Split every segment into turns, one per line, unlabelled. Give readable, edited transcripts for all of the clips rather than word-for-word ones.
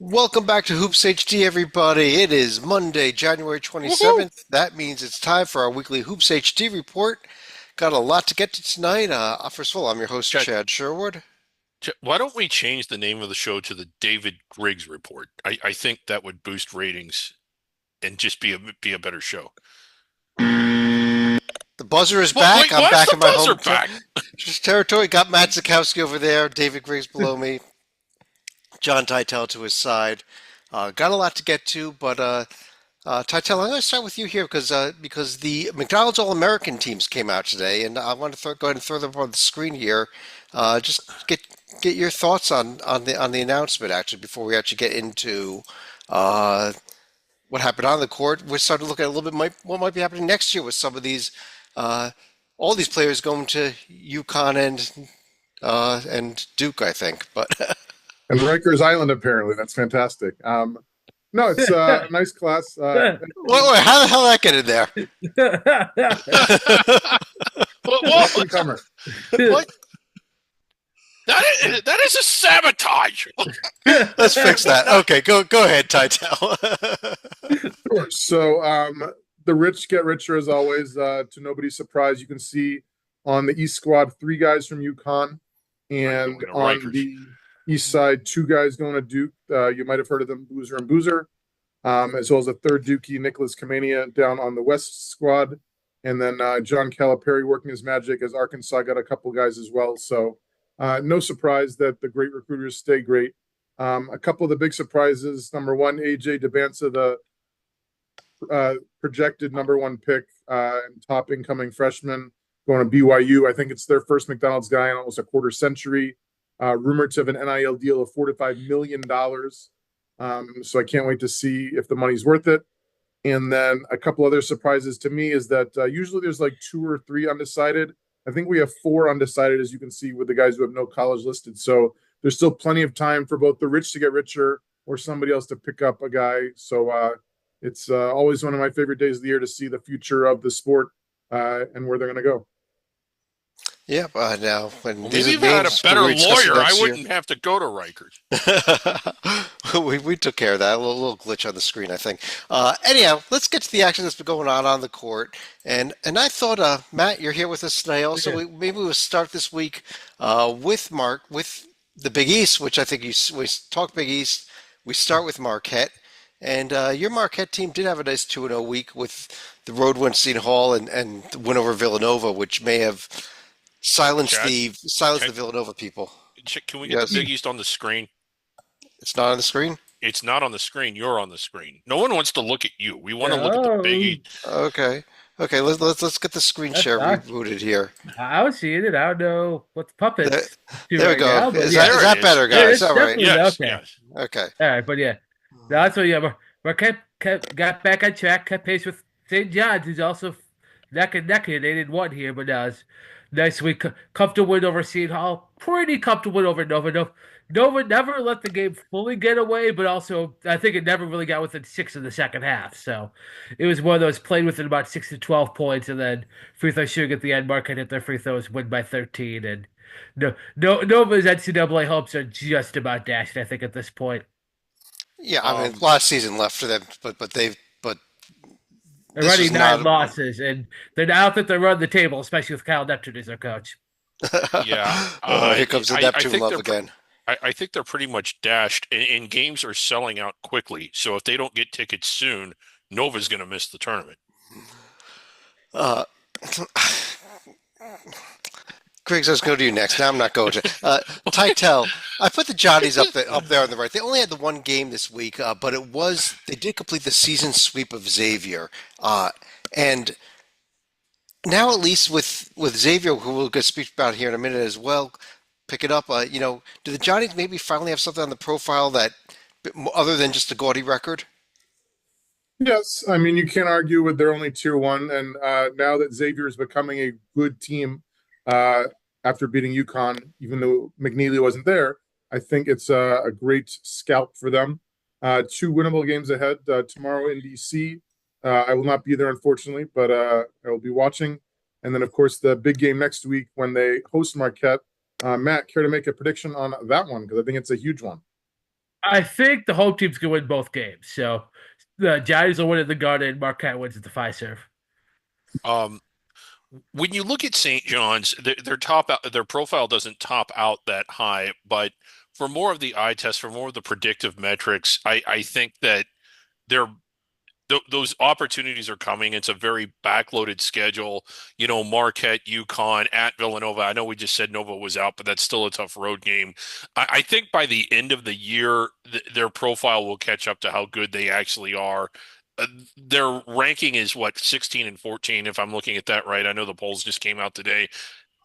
Welcome back to Hoops HD, everybody. It is Monday, January
Woohoo!
27th. That means it's time for our weekly Hoops HD report. Got a lot to get to tonight. First of all, I'm your host,
Chad,
Chad Sherwood.
why don't we change the name of the show to the David Griggs Report? I think that would boost ratings and just be a better show.
The buzzer is
What?
back.
Wait,
I'm
why is
back
the
in my
buzzer
home
back?
territory. Got Matt Zukowski over there, David Griggs below me, John Teitel to his side. Got a lot to get to, but Teitel, I'm going to start with you here because the McDonald's All-American teams came out today, and I want to go ahead and throw them on the screen here. Just get your thoughts on the announcement actually before we actually get into uh, what happened on the court. We're starting to look at a little bit what might be happening next year with some of these uh, all these players going to UConn and Duke, I think. But
And Rikers Island, apparently. That's fantastic. No, it's a nice class.
how the hell did that get in there?
Up
What?
and comer.
What? That is a sabotage.
Let's fix that. Okay, go ahead, Teitel.
Sure. So the rich get richer as always. To nobody's surprise, you can see on the East squad 3 guys from UConn,
Right,
and
going to
on
Rikers.
the East side 2 guys going to Duke. You might have heard of them, Boozer and Boozer, as well as a third Dookie, Nicholas Kamania, down on the West squad, and then John Calipari working his magic as Arkansas got a couple guys as well. So no surprise that the great recruiters stay great. A couple of the big surprises. Number one, AJ DeBanza, the projected #1 pick and top incoming freshman going to BYU. I think it's their first McDonald's guy in almost a quarter century. Rumored to have an NIL deal of $4 to $5 million. So I can't wait to see if the money's worth it. And then a couple other surprises to me is that usually there's like 2 or 3 undecided. I think we have 4 undecided, as you can see, with the guys who have no college listed. So there's still plenty of time for both the rich to get richer or somebody else to pick up a guy. So it's always one of my favorite days of the year to see the future of the sport and where they're going to go.
Yeah, now when
Well,
these
maybe
are
if I had a
names
better
we're discussing
lawyer, I
next year.
wouldn't have to go to Rikers.
We took care of that. A little glitch on the screen, I think. Anyhow, let's get to the action that's been going on the court. And I thought, Matt, you're here with us tonight. Also,
Yeah.
maybe we'll start this week with Mark with the Big East, which I think we talk Big East. We start with Marquette, and your Marquette team did have a nice 2-0 week with the road win at Seton Hall and the win over Villanova, which may have
Chad,
silenced the
can,
Villanova people.
can we get the
Yes,
Big East on the screen?
it's not on the screen.
It's not on the screen. You're on the screen. No one wants to look at you. We want to look at the Big
Oh,
East.
Okay. Okay, let's get the screen
that's
share
not.
rebooted here.
I was seeing it. I don't know what the
There,
puppets do
there we
right
go.
now, but
Is
yeah,
that
There
is
it
that
is.
better, guys?
it's
All right.
definitely
Yes,
okay.
yes.
Okay.
All right, but yeah, that's what. Yeah, Marquette got back on track, kept pace with St. John's, who's also neck and neck here. They didn't win here, but now it's nice week. Comfortable win over Seton Hall. Pretty comfortable win over Nova. Nova never let the game fully get away, but also I think it never really got within 6 in the second half. So it was one of those played within about 6 to 12 points, and then free throw shooting at the end. Marquette hit their free throws, win by 13, and Nova's NCAA hopes are just about dashed. I think at this point.
Yeah, I mean,
Um,
last season left for them, but this
Already
was
nine
not.
losses, and they're now that they run the table, especially with Kyle Neptune as their coach.
yeah.
Here comes the
I
Neptune
think
love
they're
again.
I think they're pretty much dashed, and games are selling out quickly. So if they don't get tickets soon, Nova's going to miss the tournament.
Uh, Griggs, I was going to do you next. Now I'm not going to. Tytel, I put the Johnnies up there on the right. They only had the one game this week, but they did complete the season sweep of Xavier, and now at least with Xavier, who we'll get speak about here in a minute as well, pick it up. Do the Johnnies maybe finally have something on the profile that other than just a gaudy record?
Yes, I mean you can't argue with their only tier 1, and now that Xavier is becoming a good team uh, after beating UConn, even though McNeely wasn't there, I think it's a great scalp for them. 2 winnable games ahead tomorrow in DC. I will not be there unfortunately, but I will be watching. And then of course the big game next week when they host Marquette. Matt, care to make a prediction on that one because I think it's a huge one.
I think the home team's gonna win both games. So the Giants will win at the Garden. Marquette wins at the Fiserv.
Um, when you look at St. John's, their profile doesn't top out that high, but for more of the eye test, for more of the predictive metrics, I think that they're those opportunities are coming. It's a very backloaded schedule. Marquette, UConn, at Villanova. I know we just said Nova was out, but that's still a tough road game. I think by the end of the year, their profile will catch up to how good they actually are. Their ranking is what, 16 and 14, if I'm looking at that right. I know the polls just came out today.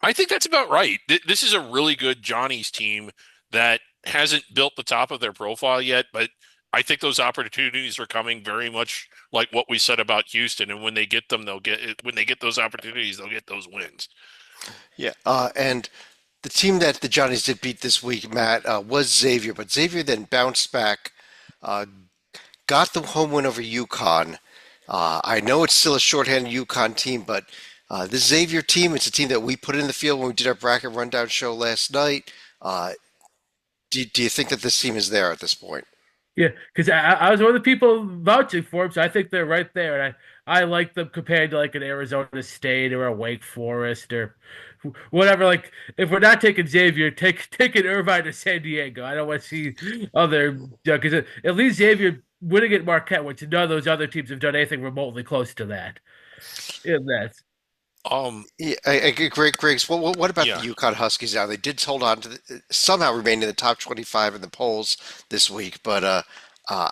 I think that's about right. This is a really good Johnny's team that hasn't built the top of their profile yet, but I think those opportunities are coming very much like what we said about Houston. And when they get them, when they get those opportunities, they'll get those wins.
Yeah, and the team that the Johnnies did beat this week, Matt, was Xavier, but Xavier then bounced back, uh, got the home win over UConn. I know it's still a shorthanded UConn team, but this Xavier team, it's a team that we put in the field when we did our bracket rundown show last night. Uh, do you think that this team is there at this point?
Yeah, because I was one of the people vouching for them, so I think they're right there, and I like them compared to like an Arizona State or a Wake Forest or whatever. Like if we're not taking Xavier, take an Irvine or San Diego. I don't want to see other because at least Xavier winning at Marquette, which none of those other teams have done anything remotely close to that. In that,
Yeah, I agree, Griggs. What about
yeah,
the UConn Huskies now? They did hold on to somehow remain in the top 25 in the polls this week, but uh,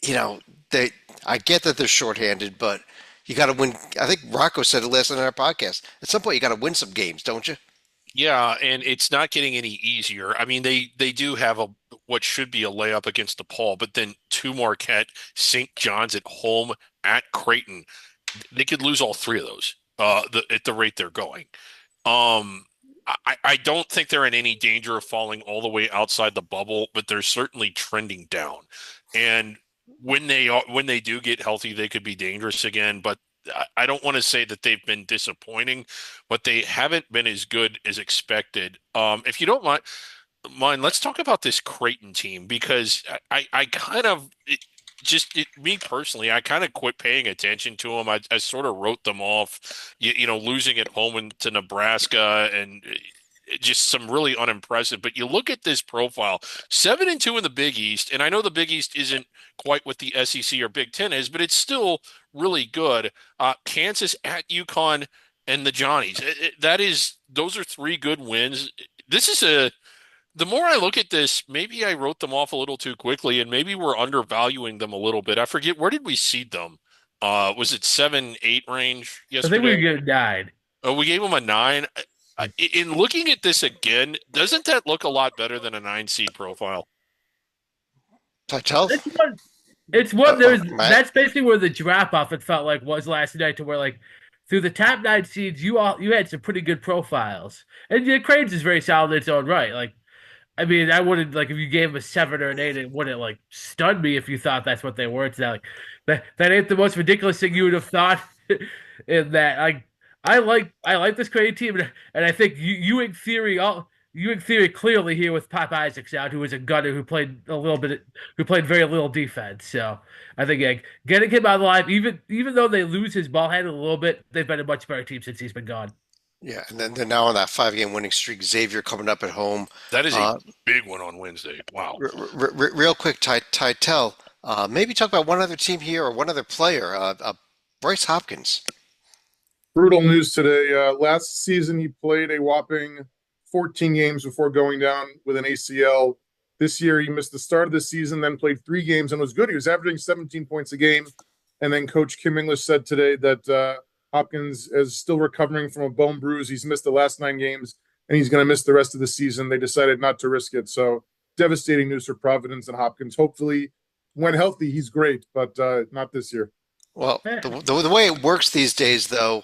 you know, they I get that they're shorthanded, but you got to win. I think Rocco said it last night on our podcast. At some point, you got to win some games, don't you?
yeah, and it's not getting any easier. I mean, they do have a what should be a layup against DePaul, but then two Marquette, St. John's at home, at Creighton. They could lose all three of those at the rate they're going. Um, I don't think they're in any danger of falling all the way outside the bubble, but they're certainly trending down. And when they do get healthy, they could be dangerous again. But I don't want to say that they've been disappointing, but they haven't been as good as expected. If you don't mind, let's talk about this Creighton team because I kind of me personally, I kind of quit paying attention to them. I sort of wrote them off, losing at home to Nebraska and just some really unimpressive. But you look at this profile, 7-2 in the Big East, and I know the Big East isn't quite what the SEC or Big Ten is, but it's still really good. Kansas at UConn and the Johnnies. Those are three good wins. This is the more I look at this, maybe I wrote them off a little too quickly, and maybe we're undervaluing them a little bit. I forget, where did we seed them? Was it 7, 8 range
I think we
yesterday?
get nine.
Oh, we gave them a 9. In looking at this again, doesn't that look a lot better than a 9 seed profile?
Titel?
It's one. It's one. There's
Matt?
that's basically where the drop off it felt like was last night to where like through the top nine seeds you had some pretty good profiles and yeah, Cranes is very solid in its own right. Like I mean, I wouldn't like if you gave them a 7 or an 8, it wouldn't like stun me if you thought that's what they were. It's not like that ain't the most ridiculous thing you would have thought. In that, like, I like this creative team, and I think you in theory clearly here with Pop Isaacs out, who was a gunner who played very little defense. So I think yeah, getting him out of the line, even though they lose his ball handle a little bit, they've been a much better team since he's been gone.
Yeah, and then they're now on that 5 game winning streak. Xavier coming up at home.
That is a
Uh,
big one on Wednesday. Wow.
Real quick, Titel, maybe talk about one other team here or one other player. Bryce Hopkins.
Brutal news today. Last season, he played a whopping 14 games before going down with an ACL. This year, he missed the start of the season, then played 3 games and was good. He was averaging 17 points a game. And then Coach Kim English said today that Hopkins is still recovering from a bone bruise. He's missed the last 9 games, and he's going to miss the rest of the season. They decided not to risk it. So devastating news for Providence and Hopkins. Hopefully, when healthy, he's great, but not this year.
Well,
Eh,
the way it works these days, though,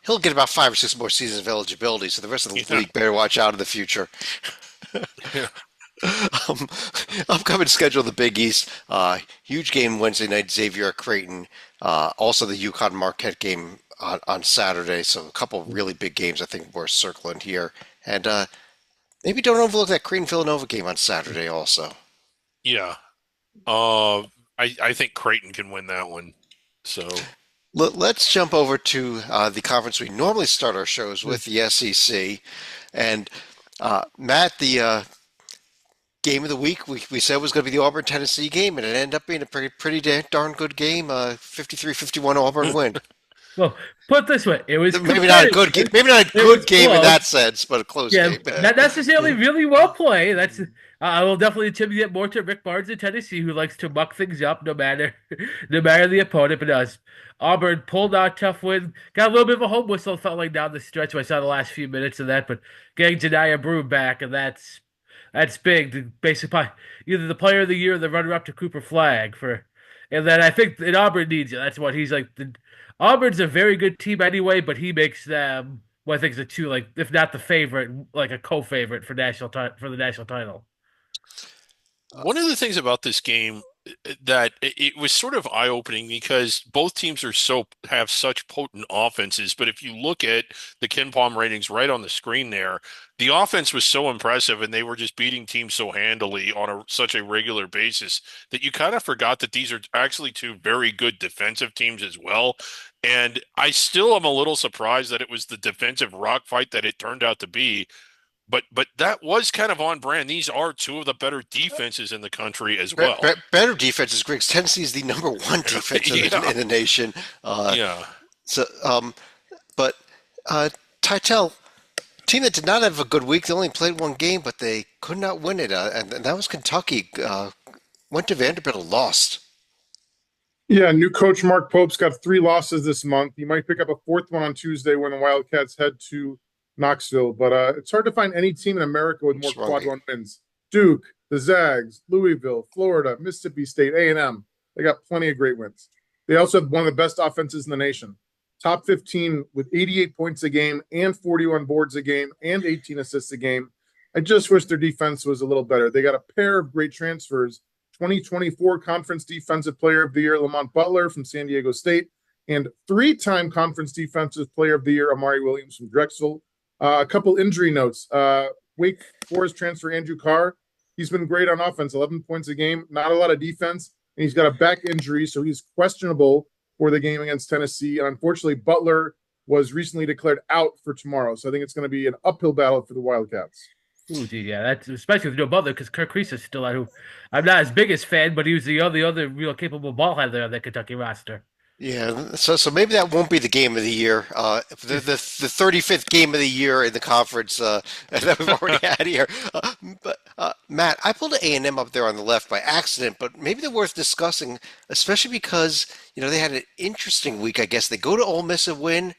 he'll get about 5 or 6 more seasons of eligibility, so the rest of the
Yeah.
league better watch out in the future.
Yeah.
Um, upcoming schedule of the Big East. Huge game Wednesday night, Xavier at Creighton. Also the UConn Marquette game on Saturday. So a couple of really big games I think worth circling here. And maybe don't overlook that Creighton Villanova game on Saturday also.
Yeah. Uh, I think Creighton can win that one. So
Let's jump over to the conference we normally start our shows with, the SEC. And Matt, the game of the week we said was going to be the Auburn Tennessee game, and it ended up being a pretty darn good game. 53-51 Auburn win.
Well, put it this way, it was
Maybe not a good game.
competitive.
Maybe not a
It was
good game in
close.
that sense, but a close
Yeah,
game.
not necessarily really well played. That's I will definitely attribute it more to Rick Barnes in Tennessee, who likes to muck things up no matter no matter the opponent. But us, Auburn pulled out a tough win. Got a little bit of a home whistle. Felt like down the stretch. I saw the last few minutes of that, but getting Janiah Broome back, and that's big. To basically, either the player of the year or the runner-up to Cooper Flag for, and then I think that Auburn needs it. That's what he's like. Auburn's a very good team anyway, but he makes them. Well, I think it's a two, like if not the favorite, like a co-favorite for for the national title.
one of the things about this game that it was sort of eye-opening because both teams have such potent offenses. But if you look at the Ken Palm ratings right on the screen there, the offense was so impressive and they were just beating teams so handily on such a regular basis that you kind of forgot that these are actually two very good defensive teams as well. And I still am a little surprised that it was the defensive rock fight that it turned out to be. But that was kind of on brand. These are two of the better defenses in the country as well.
Better defenses, Griggs. Tennessee is the number one defense
Yeah.
in the nation.
Yeah.
So, but Titel, team that did not have a good week. They only played one game, but they could not win it, and that was Kentucky. Went to Vanderbilt and lost.
Yeah, new coach Mark Pope's got 3 losses this month. He might pick up a fourth one on Tuesday when the Wildcats head to Knoxville. But it's hard to find any team in America with more quad one wins. Duke, the Zags, Louisville, Florida, Mississippi State, A&M. They got plenty of great wins. They also have one of the best offenses in the nation. Top 15 with 88 points a game and 41 boards a game and 18 assists a game. I just wish their defense was a little better. They got a pair of great transfers. 2024 Conference Defensive Player of the Year, Lamont Butler from San Diego State, and 3-time Conference Defensive Player of the Year, Amari Williams from Drexel. A couple injury notes. Wake Forest transfer Andrew Carr. He's been great on offense, 11 points a game, not a lot of defense, and he's got a back injury, so he's questionable for the game against Tennessee. And unfortunately, Butler was recently declared out for tomorrow, so I think it's going to be an uphill battle for the Wildcats.
Ooh, gee, yeah, that's especially with Joe Butler because Kirk Kreese is still out. Who I'm not his biggest fan, but he was the other real capable ball handler on that Kentucky roster.
Yeah, so maybe that won't be the game of the year. The 35th game of the year in the conference that we've already had here. But Matt, I pulled A&M up there on the left by accident, but maybe they're worth discussing, especially because they had an interesting week. I guess they go to Ole Miss and win,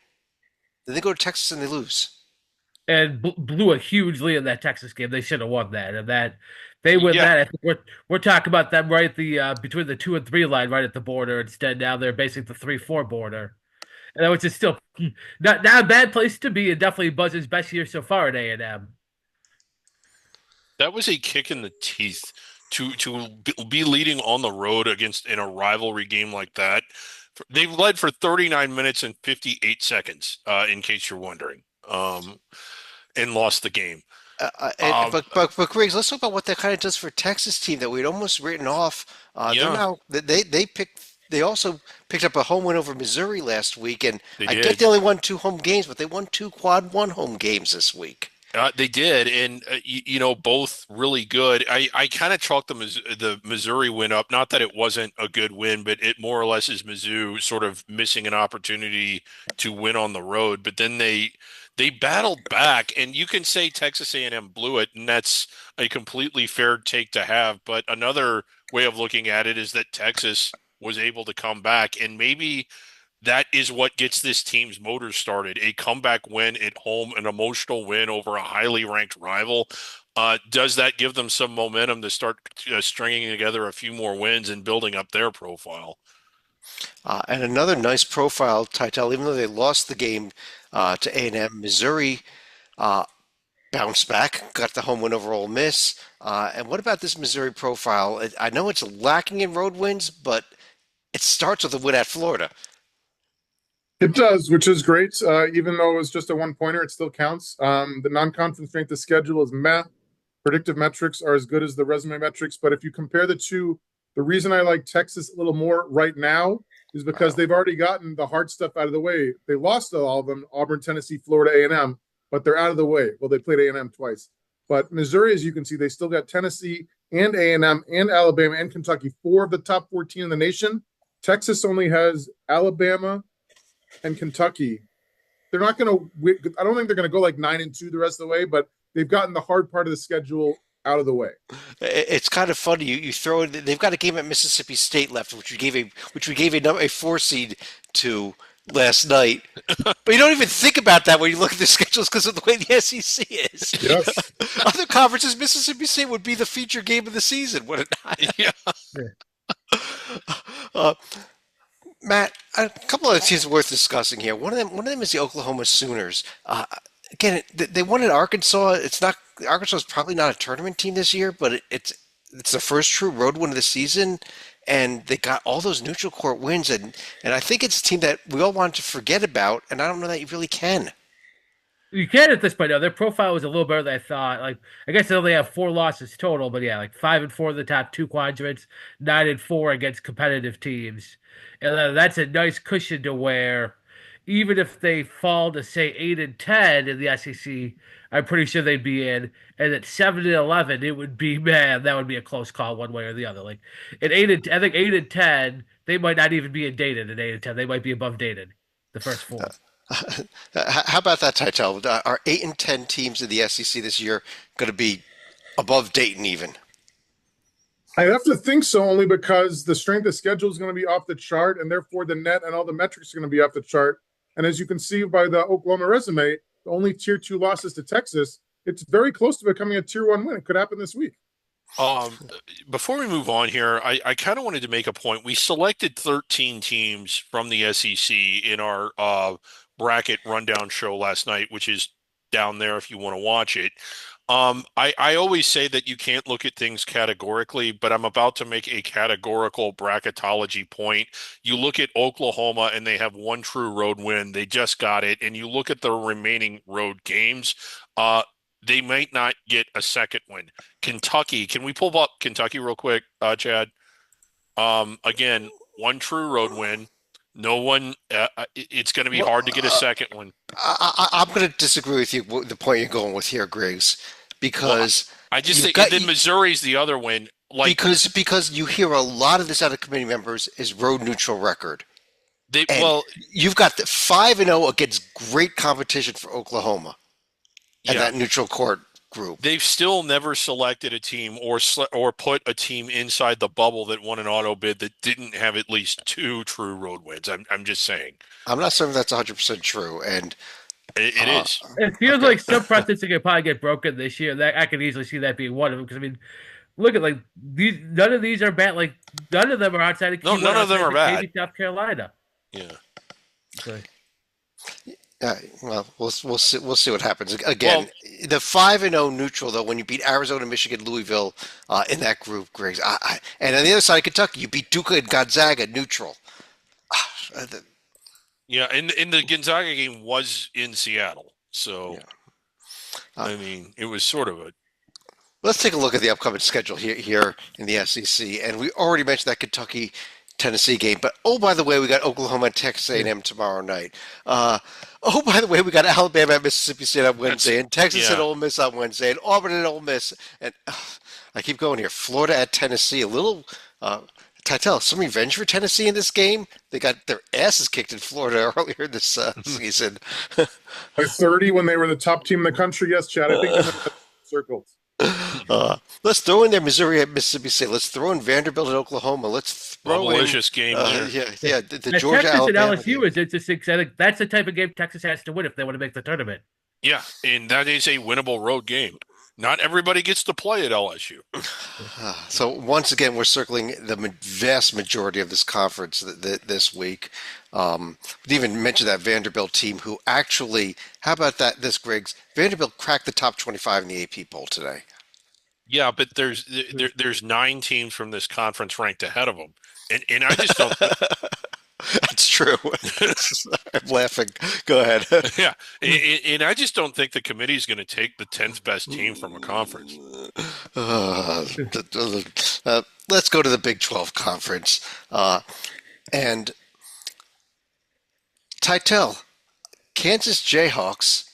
then they go to Texas and they lose.
And blew a huge lead in that Texas game. They should have won that, and that they win
Yeah.
that. I think we're talking about them right at the between the 2 and 3 line, right at the border. Instead, now they're basically the 3-4 border, and which is still not a bad place to be, and definitely Buzz's best year so far at A&M.
That was a kick in the teeth to be leading on the road against in a rivalry game like that. They led for 39 minutes and 58 seconds, in case you're wondering, and lost the game.
But Griggs, let's talk about what that kind of does for a Texas team that we'd almost written off. They're
Yeah,
now they also picked up a home win over Missouri last week, and
they
I get
did.
they only won 2 home games, but they won 2 quad 1 home games this week.
They did, and both really good. I kind of chalked the Missouri win up. Not that it wasn't a good win, but it more or less is Mizzou sort of missing an opportunity to win on the road. But then they battled back, and you can say Texas A&M blew it, and that's a completely fair take to have. But another way of looking at it is that Texas was able to come back, and maybe that is what gets this team's motors started. A comeback win at home, an emotional win over a highly ranked rival. Does that give them some momentum to start stringing together a few more wins and building up their profile?
And another nice profile, Titel, even though they lost the game to A&M, Missouri uh, bounced back, got the home win over Ole Miss. And what about this Missouri profile? I know it's lacking in road wins, but it starts with a win at Florida.
It does, which is great. Even though it was just a 1-pointer, it still counts. The non-conference strength of schedule is meh. predictive metrics are as good as the resume metrics. But if you compare the two, the reason I like Texas a little more right now is because they've already gotten the hard stuff out of the way. They lost to all of them, Auburn, Tennessee, Florida, A&M, but they're out of the way. Well, they played A&M twice. But Missouri, as you can see, they still got Tennessee and A&M and Alabama and Kentucky, 4 of the top 14 in the nation. Texas only has Alabama and Kentucky. They're not going to, I don't think they're going to go like 9-2 the rest of the way, but they've gotten the hard part of the schedule out of the way.
It's kind of funny. You throw in, they've got a game at Mississippi State left, which we gave a 4 seed to last night. But you don't even think about that when you look at the schedules because of the way the SEC is.
Yes.
Other conferences, Mississippi State would be the feature game of the season, would it not?
Yeah.
Matt, a couple of teams worth discussing here. One of them is the Oklahoma Sooners. Again, they won in Arkansas. It's not Arkansas is probably not a tournament team this year, but it's the first true road win of the season, and they got all those neutral court wins, and I think it's a team that we all want to forget about, and I don't know that you really can.
You can at this point. Now, their profile was a little better than I thought. Like, I guess they only have 4 losses total, but yeah, like 5-4 in the top 2 quadrants, 9-4 against competitive teams, and that's a nice cushion to where, even if they fall to say 8-10 in the SEC, I'm pretty sure they'd be in. And at 7-11, it would be, man, that would be a close call one way or the other. Like at I think 8-10, they might not even be in Dayton at 8-10. They might be above Dayton, the first 4.
How about that, Titel? Are 8 and 10 teams in the SEC this year going to be above Dayton even?
I have to think so, only because the strength of schedule is going to be off the chart, and therefore the net and all the metrics are going to be off the chart. And as you can see by the Oklahoma resume, the only tier 2 losses to Texas, it's very close to becoming a tier 1 win. It could happen this week.
Before we move on here, I kind of wanted to make a point. We selected 13 teams from the SEC in our bracket rundown show last night, which is down there if you want to watch it. I always say that you can't look at things categorically, but I'm about to make a categorical bracketology point. You look at Oklahoma and they have 1 true road win. They just got it. And you look at the remaining road games, they might not get a second win. Kentucky, can we pull up Kentucky real quick, Chad? Again, 1 true road win. No one, it's going to be hard to get a second one.
I'm going to disagree with you, the point you're going with here, Griggs, because
I just think then Missouri's the other win. Like,
because you hear a lot of this out of committee members is road neutral record. You've got the 5-0 against great competition for Oklahoma and that neutral court group.
They've still never selected a team or put a team inside the bubble that won an auto bid that didn't have at least 2 true road wins. I'm just saying.
I'm not saying that's 100% true, and
it is.
It feels like some precedents are going to probably get broken this year. That I could easily see that being one of them. Because I mean, look at like these. None of these are bad. Like none of them are outside of.
None of them are bad.
Maybe South Carolina.
Yeah.
Okay.
Well, we'll see what happens. Again, the 5-0 neutral though, when you beat Arizona, Michigan, Louisville in that group, Griggs, and on the other side of Kentucky, you beat Duke and Gonzaga neutral.
Yeah, and the Gonzaga game was in Seattle, so I mean, it was sort of a.
Let's take a look at the upcoming schedule here in the SEC, and we already mentioned that Kentucky Tennessee game, but by the way, we got Oklahoma and Texas A&M tomorrow night. By the way, we got Alabama at Mississippi State on Wednesday, and Texas and Ole Miss on Wednesday, and Auburn and Ole Miss, and I keep going here. Florida at Tennessee, a little. Titel, some revenge for Tennessee in this game. They got their asses kicked in Florida earlier this season.
By 30 when they were the top team in the country. Yes, Chad. I think they're circles.
Let's throw in there Missouri at Mississippi State. Let's throw in Vanderbilt at Oklahoma. Let's throw
malicious game there.
The Georgia
Texas
Alabama
and LSU
game.
is interesting. I think that's the type of game Texas has to win if they want to make the tournament.
Yeah, and that is a winnable road game. Not everybody gets to play at LSU.
So once again, we're circling the vast majority of this conference this week. We didn't even mention that Vanderbilt team who actually, how about this, Griggs? Vanderbilt cracked the top 25 in the AP poll today.
Yeah, but there's 9 teams from this conference ranked ahead of them. And I just don't
That's true. I'm laughing. Go ahead.
Yeah, and I just don't think the committee is going to take the 10th best team from a conference.
Uh, let's go to the Big 12 conference. And Titel, Kansas Jayhawks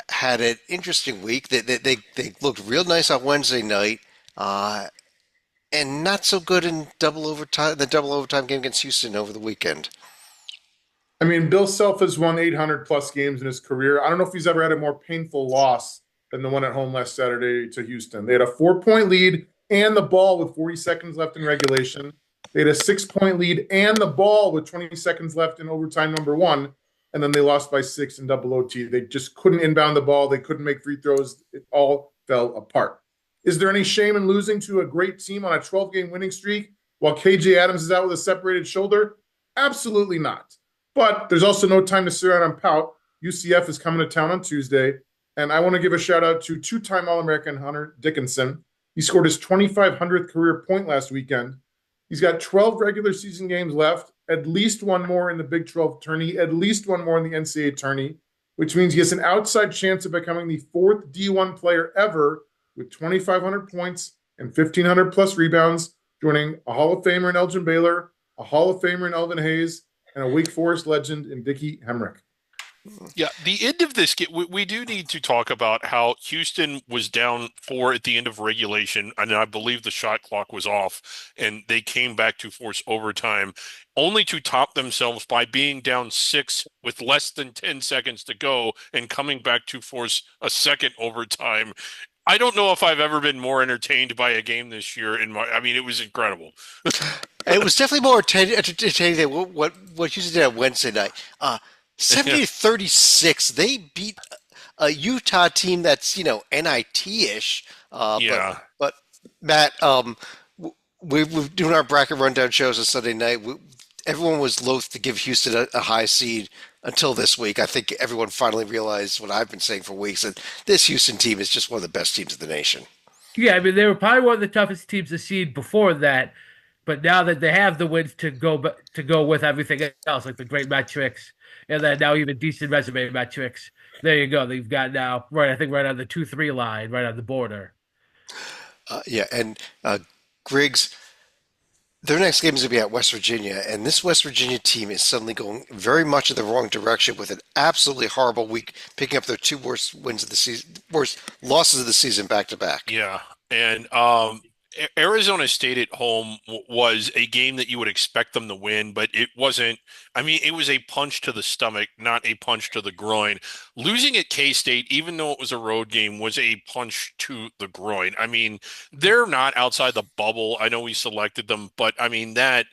had an interesting week. They looked real nice on Wednesday night, uh, and not so good in double overtime. The double overtime game against Houston over the weekend.
I mean, Bill Self has won 800 plus games in his career. I don't know if he's ever had a more painful loss than the one at home last Saturday to Houston. They had a 4 point lead and the ball with 40 seconds left in regulation. They had a 6 point lead and the ball with 20 seconds left in overtime number one. And then they lost by 6 in double OT. They just couldn't inbound the ball. They couldn't make free throws. It all fell apart. Is there any shame in losing to a great team on a 12-game winning streak while KJ Adams is out with a separated shoulder? Absolutely not. But there's also no time to sit around and pout. UCF is coming to town on Tuesday. And I want to give a shout out to two-time All-American Hunter Dickinson. He scored his 2,500th career point last weekend. He's got 12 regular season games left, at least one more in the Big 12 tourney, at least one more in the NCAA tourney, which means he has an outside chance of becoming the fourth D1 player ever with 2,500 points and 1,500 plus rebounds, joining a Hall of Famer in Elgin Baylor, a Hall of Famer in Elvin Hayes, and a Wake Forest legend in Dickie Hemrick.
Yeah, the end of this game, we do need to talk about how Houston was down 4 at the end of regulation, and I believe the shot clock was off, and they came back to force overtime, only to top themselves by being down 6 with less than 10 seconds to go and coming back to force a second overtime. I don't know if I've ever been more entertained by a game this year. I mean, it was incredible.
It was definitely more entertaining than what Houston did on Wednesday night. 70-36, they beat a Utah team that's NIT-ish.
Yeah.
But Matt, we're doing our bracket rundown shows on Sunday night. Everyone was loath to give Houston a high seed until this week. I think everyone finally realized what I've been saying for weeks, that this Houston team is just one of the best teams in the nation.
Yeah, I mean they were probably one of the toughest teams to seed before that, but now that they have the wins to go with everything else, like the great metrics, and then now even decent resume metrics, there you go. They've got now right, I think right on the 2-3 line, right on the border.
Yeah, and Griggs, their next game is going to be at West Virginia, and this West Virginia team is suddenly going very much in the wrong direction with an absolutely horrible week, picking up their two worst wins of the season, worst losses of the season back to back.
Yeah, and Arizona State at home was a game that you would expect them to win, but it wasn't. I mean, it was a punch to the stomach, not a punch to the groin. Losing at K-State, even though it was a road game, was a punch to the groin. I mean, they're not outside the bubble. I know we selected them, but I mean, that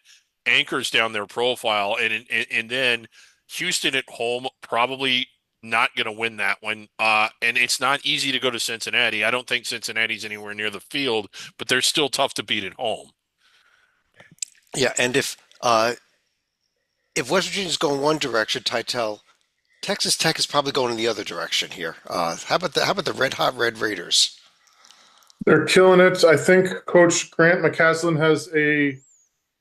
anchors down their profile. And then Houston at home, probably not going to win that one. And it's not easy to go to Cincinnati. I don't think Cincinnati's anywhere near the field, but they're still tough to beat at home.
Yeah, and if West Virginia's going one direction, Titel, Texas Tech is probably going in the other direction here. How about the Red Hot Red Raiders?
They're killing it. I think Coach Grant McCaslin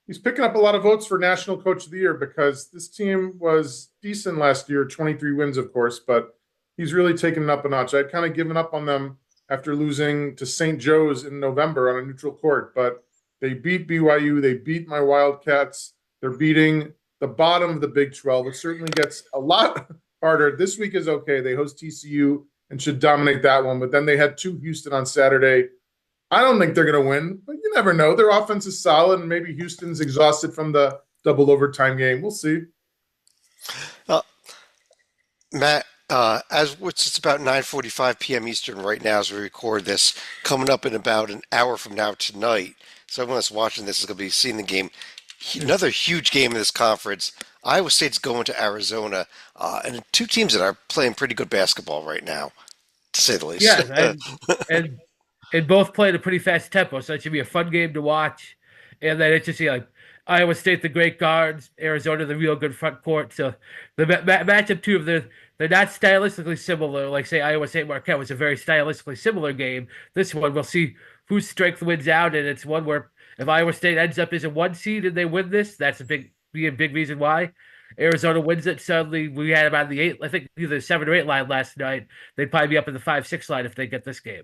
he's picking up a lot of votes for National Coach of the Year because this team was decent last year, 23 wins, of course, but he's really taken it up a notch. I'd kind of given up on them after losing to St. Joe's in November on a neutral court, but they beat BYU. They beat my Wildcats. They're beating the bottom of the Big 12. It certainly gets a lot harder. This week is okay. They host TCU and should dominate that one, but then they had Houston on Saturday. I don't think they're going to win, but you never know. Their offense is solid, and maybe Houston's exhausted from the double overtime game. We'll see.
Uh, Matt, it's about 9:45 p.m. Eastern right now as we record this, coming up in about an hour from now tonight. So everyone that's watching this is going to be seeing the game. Another huge game in this conference. Iowa State's going to Arizona, and two teams that are playing pretty good basketball right now, to say the least.
Yeah, and both played a pretty fast tempo, so it should be a fun game to watch. And then it's just like Iowa State, the great guards, Arizona, the real good front court. So the matchup too, they're not stylistically similar. Like say Iowa State Marquette was a very stylistically similar game. This one we'll see whose strength wins out, and it's one where if Iowa State ends up as a 1 seed and they win this, that's a be a big reason why. Arizona wins it. Suddenly, we had about the eight, I think either 7 or 8 line last night. They'd probably be up in the 5-6 line if they get this game.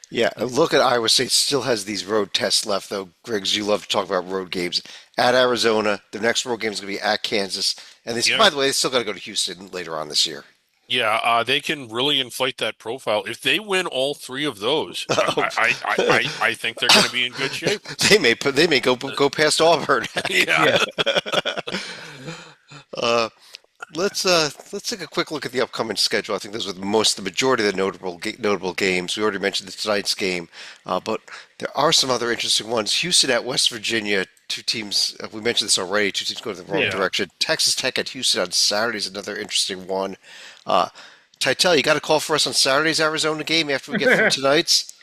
Yeah, look at Iowa State still has these road tests left, though. Griggs, you love to talk about road games. At Arizona, their next road game is going to be at Kansas, and
Yeah.
by the way, they still got to go to Houston later on this year.
Yeah, they can really inflate that profile. If they win all three of those, I think they're going to be in good shape.
They may go past Auburn.
Yeah.
Uh, let's take a quick look at the upcoming schedule. I think those are the majority of the notable games. We already mentioned tonight's game, but there are some other interesting ones. Houston at West Virginia, two teams. We mentioned this already. Two teams going the wrong direction. Texas Tech at Houston on Saturday is another interesting one. Titel, you got a call for us on Saturday's Arizona game after we get through tonight's.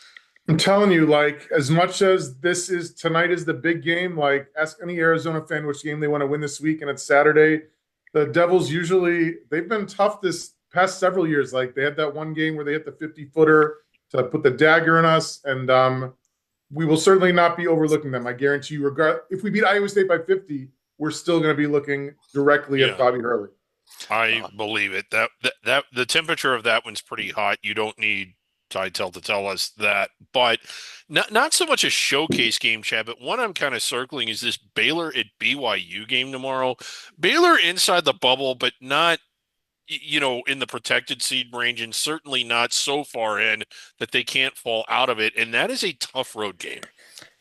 I'm telling you, like, as much as tonight is the big game, like, ask any Arizona fan which game they want to win this week, and it's Saturday. The Devils they've been tough this past several years. Like, they had that one game where they hit the 50-footer to put the dagger in us, and we will certainly not be overlooking them. I guarantee you, if we beat Iowa State by 50, we're still going to be looking directly at Bobby Hurley.
I believe it. That the temperature of that one's pretty hot. You don't need Titel to tell us that, but not so much a showcase game, Chad. But one I'm kind of circling is this Baylor at BYU game tomorrow. Baylor inside the bubble, but not in the protected seed range, and certainly not so far in that they can't fall out of it. And that is a tough road game.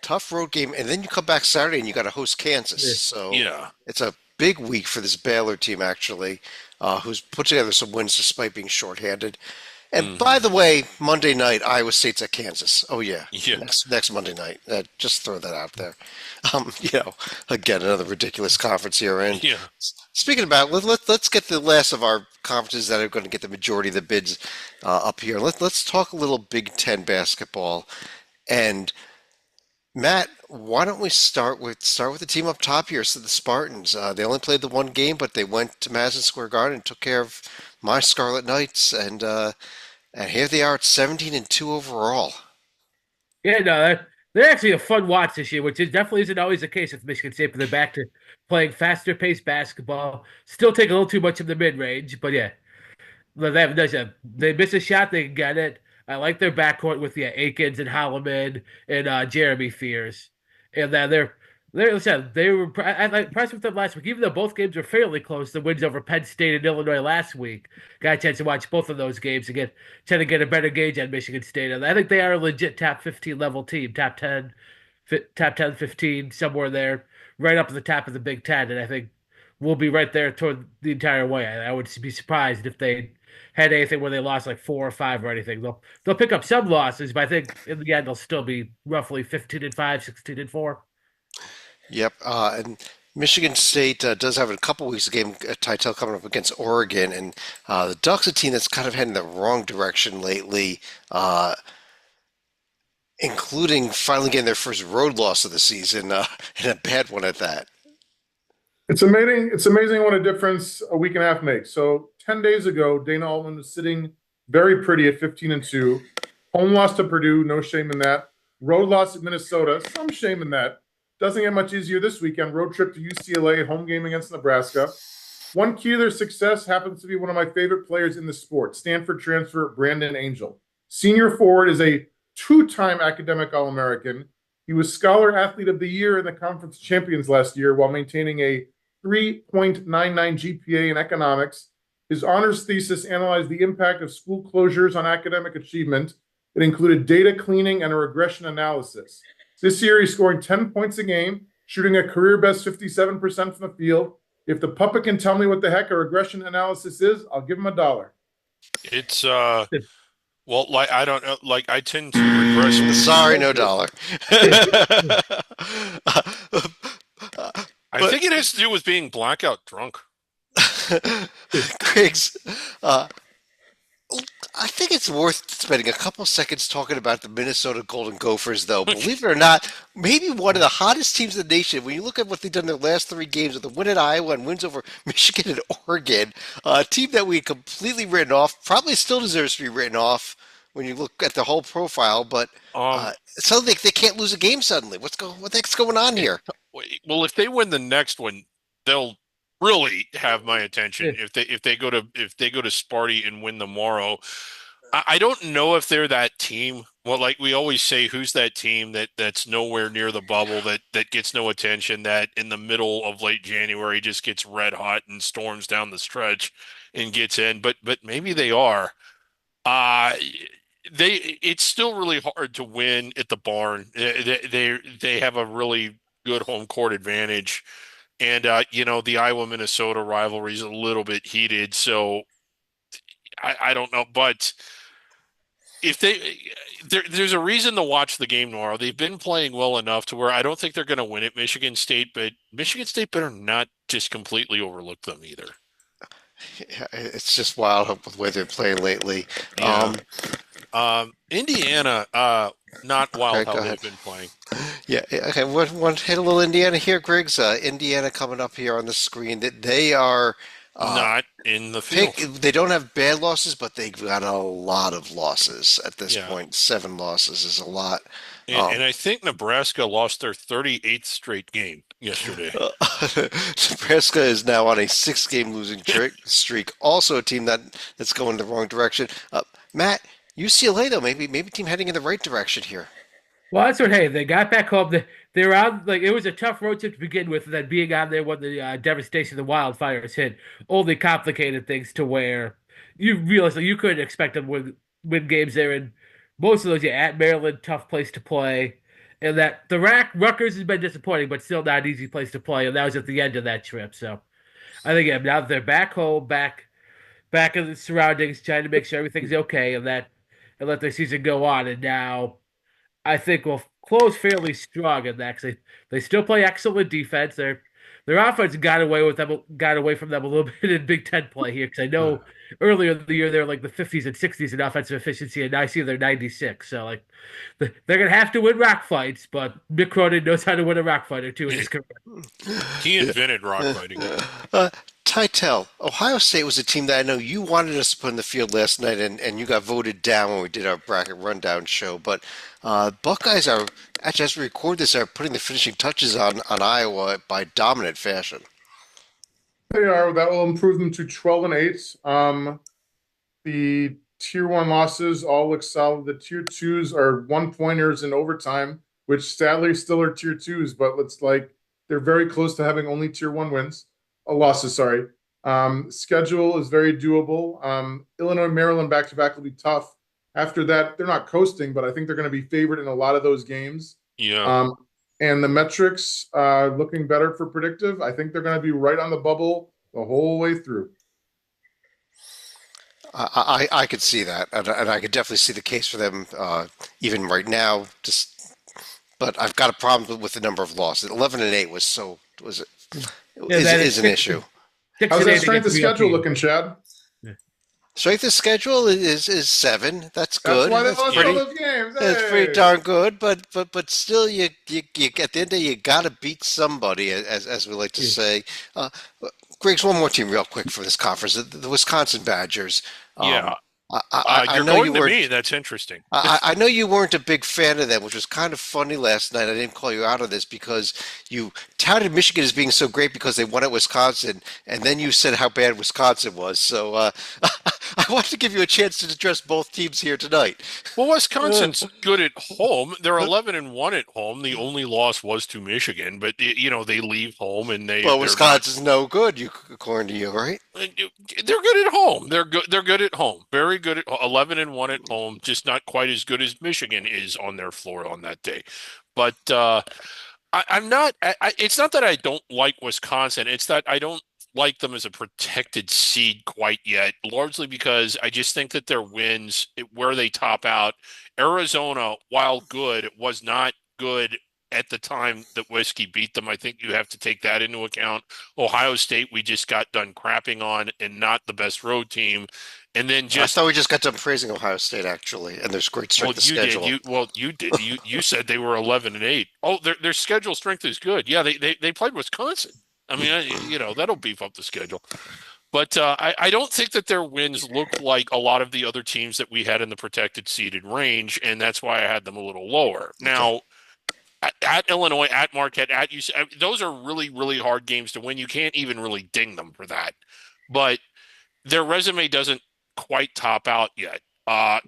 Tough road game, and then you come back Saturday and you got to host Kansas. So it's a big week for this Baylor team, actually, who's put together some wins despite being shorthanded. And by the way, Monday night, Iowa State's at Kansas. Oh yeah. Next Monday night. Just throw that out there. Again, another ridiculous conference here. And speaking about, let's get the last of our conferences that are going to get the majority of the bids up here. Let's talk a little Big Ten basketball. And Matt, why don't we start with the team up top here? So the Spartans, they only played the one game, but they went to Madison Square Garden and took care of my Scarlet Knights, and here they are at 17-2 overall.
Yeah, no, they're actually a fun watch this year, which definitely isn't always the case with Michigan State, but they're back to playing faster paced basketball. Still take a little too much of the mid range, but yeah, they miss a shot, they can get it. I like their backcourt with Akins and Holloman and Jeremy Fears, and then listen, they were impressed with them last week. Even though both games were fairly close, the wins over Penn State and Illinois last week. Got a chance to watch both of those games again, trying to get a better gauge on Michigan State. And I think they are a legit top 15 level team, top 10, 15, somewhere there, right up at the top of the Big Ten. And I think we'll be right there toward the entire way. I would be surprised if they had anything where they lost like 4 or 5 or anything. They'll pick up some losses, but I think in the end they'll still be roughly 15-5, 16-4.
Yep, and Michigan State does have a couple weeks of game title coming up against Oregon, and the Ducks, a team that's kind of heading the wrong direction lately, including finally getting their first road loss of the season, and a bad one at that.
It's amazing. It's amazing what a difference a week and a half makes. So 10 days ago, Dana Altman was sitting very pretty at 15-2. Home loss to Purdue, no shame in that. Road loss at Minnesota, some shame in that. Doesn't get much easier this weekend. Road trip to UCLA, home game against Nebraska. One key to their success happens to be one of my favorite players in the sport, Stanford transfer Brandon Angel. Senior forward is a 2-time academic All-American. He was Scholar Athlete of the Year in the Conference Champions last year while maintaining a 3.99 GPA in economics. His honors thesis analyzed the impact of school closures on academic achievement. It included data cleaning and a regression analysis. This year, he's scoring 10 points a game, shooting a career best 57% from the field. If the puppet can tell me what the heck a regression analysis is, I'll give him $1.
It's well, like I don't know, like I tend to regress.
Sorry, no dollar.
I think it has to do with being blackout drunk.
Griggs, I think it's worth spending a couple seconds talking about the Minnesota Golden Gophers, though. Believe it or not, maybe one of the hottest teams in the nation. When you look at what they've done their last 3 games with a win at Iowa and wins over Michigan and Oregon, a team that we completely written off, probably still deserves to be written off when you look at the whole profile. But suddenly they can't lose a game. Suddenly, what the heck's going on here?
Well, if they win the next one, they'll really have my
Yeah.
attention if they go to Sparty and win tomorrow. I don't know if they're that team. Well, like we always say, who's that team that's nowhere near the bubble that gets no attention, that in the middle of late January just gets red hot and storms down the stretch and gets in. But maybe they are. Uh it's still really hard to win at the barn. They have a really good home court advantage. And the Iowa Minnesota rivalry is a little bit heated, so I don't know, but if there's a reason to watch the game tomorrow. They've been playing well enough to where I don't think they're going to win at Michigan State, but Michigan State better not just completely overlook them either.
Yeah, it's just wild with the way they're playing lately.
Yeah. Indiana, not wild
Okay,
how
go
they've
ahead.
been playing.
Yeah, okay. Want to hit a little Indiana here, Griggs? Indiana coming up here on the screen. That they are uh,
Not in the
pick.
field.
They don't have bad losses, but they've got a lot of losses at this
Yeah.
point. 7 losses is a lot.
And I think Nebraska lost their 38th straight game yesterday.
Uh, Nebraska is now on a 6-game losing streak. Also, a team that's going the wrong direction. Matt, UCLA though, maybe team heading in the right direction here.
Well, that's what. Hey, they got back home. They were out. Like it was a tough road trip to begin with, and then being out there when the devastation of the wildfires hit only complicated things to where you realize that you couldn't expect them to win games there. And most of those, yeah, at Maryland, tough place to play, and that the Rutgers has been disappointing, but still not an easy place to play. And that was at the end of that trip. So I think, yeah, now that they're back home, back in the surroundings, trying to make sure everything's okay, and let their season go on, and now. I think will close fairly strong in that 'cause they still play excellent defense. Their offense got away from them a little bit in Big Ten play here because I know earlier in the year they're like the 50s and 60s in offensive efficiency, and now I see they're 96. So like they're gonna have to win rock fights, but Mick Cronin knows how to win a rock fight or two in his career.
He
Yeah.
invented rock fighting.
Uh, Tytel, Ohio State was a team that I know you wanted us to put in the field last night, and you got voted down when we did our bracket rundown show. But Buckeyes are, actually, as we record this, are putting the finishing touches on Iowa by dominant fashion.
They are. That will improve them to 12-8. The tier one losses all look solid. The tier twos are 1 pointers in overtime, which sadly still are tier twos, but it's like they're very close to having only tier one wins, losses, sorry. Schedule is very doable. Illinois, Maryland back to back will be tough. After that, they're not coasting, but I think they're going to be favored in a lot of those games.
Yeah.
And the metrics looking better for predictive. I think they're going to be right on the bubble the whole way through.
I could see that, and I could definitely see the case for them even right now. But I've got a problem with the number of losses. 11-8
Yeah, that
is an issue.
Six
How's
and
that
eight
strength of
against
schedule
real
looking, Chad?
teams.
Strength of schedule is 7. That's
That's
good.
why they
That's
lost all
pretty.
those games.
That's pretty
Hey!
darn good. But still, you at the end of the day, you got to beat somebody, as we like to
Yeah.
say. Uh, Griggs, one more team real quick for this conference, the Wisconsin Badgers.
Yeah.
Um, I
You're
know you
going to
weren't.
me. That's interesting.
I know you weren't a big fan of them, which was kind of funny last night. I didn't call you out on this because you touted Michigan as being so great because they won at Wisconsin, and then you said how bad Wisconsin was. So I wanted to give you a chance to address both teams here tonight.
Well, Wisconsin's good at home. They're 11-1 at home. The only loss was to Michigan, but they leave home and
Well,
they're not.
Wisconsin's no good, according to you, right?
They're good at home. They're good. They're good at home. Very good at 11-1 at home. Just not quite as good as Michigan is on their floor on that day. But I'm not. It's not that I don't like Wisconsin. It's that I don't like them as a protected seed quite yet. Largely because I just think that their wins, where they top out, Arizona, while good, was not good at the time that Whiskey beat them. I think you have to take that into account. Ohio State, we just got done crapping on, and not the best road team. And then
I
just
thought we just got done praising Ohio State, actually, and there's great
well,
strength of
you did.
schedule.
You did. You said they were 11-8. Oh, their schedule strength is good. Yeah, they played Wisconsin. I mean, that'll beef up the schedule. But I don't think that their wins look like a lot of the other teams that we had in the protected seeded range, and that's why I had them a little lower.
Okay.
Now, at Illinois, at Marquette, at UC. Those are really, really hard games to win. You can't even really ding them for that. But their resume doesn't quite top out yet.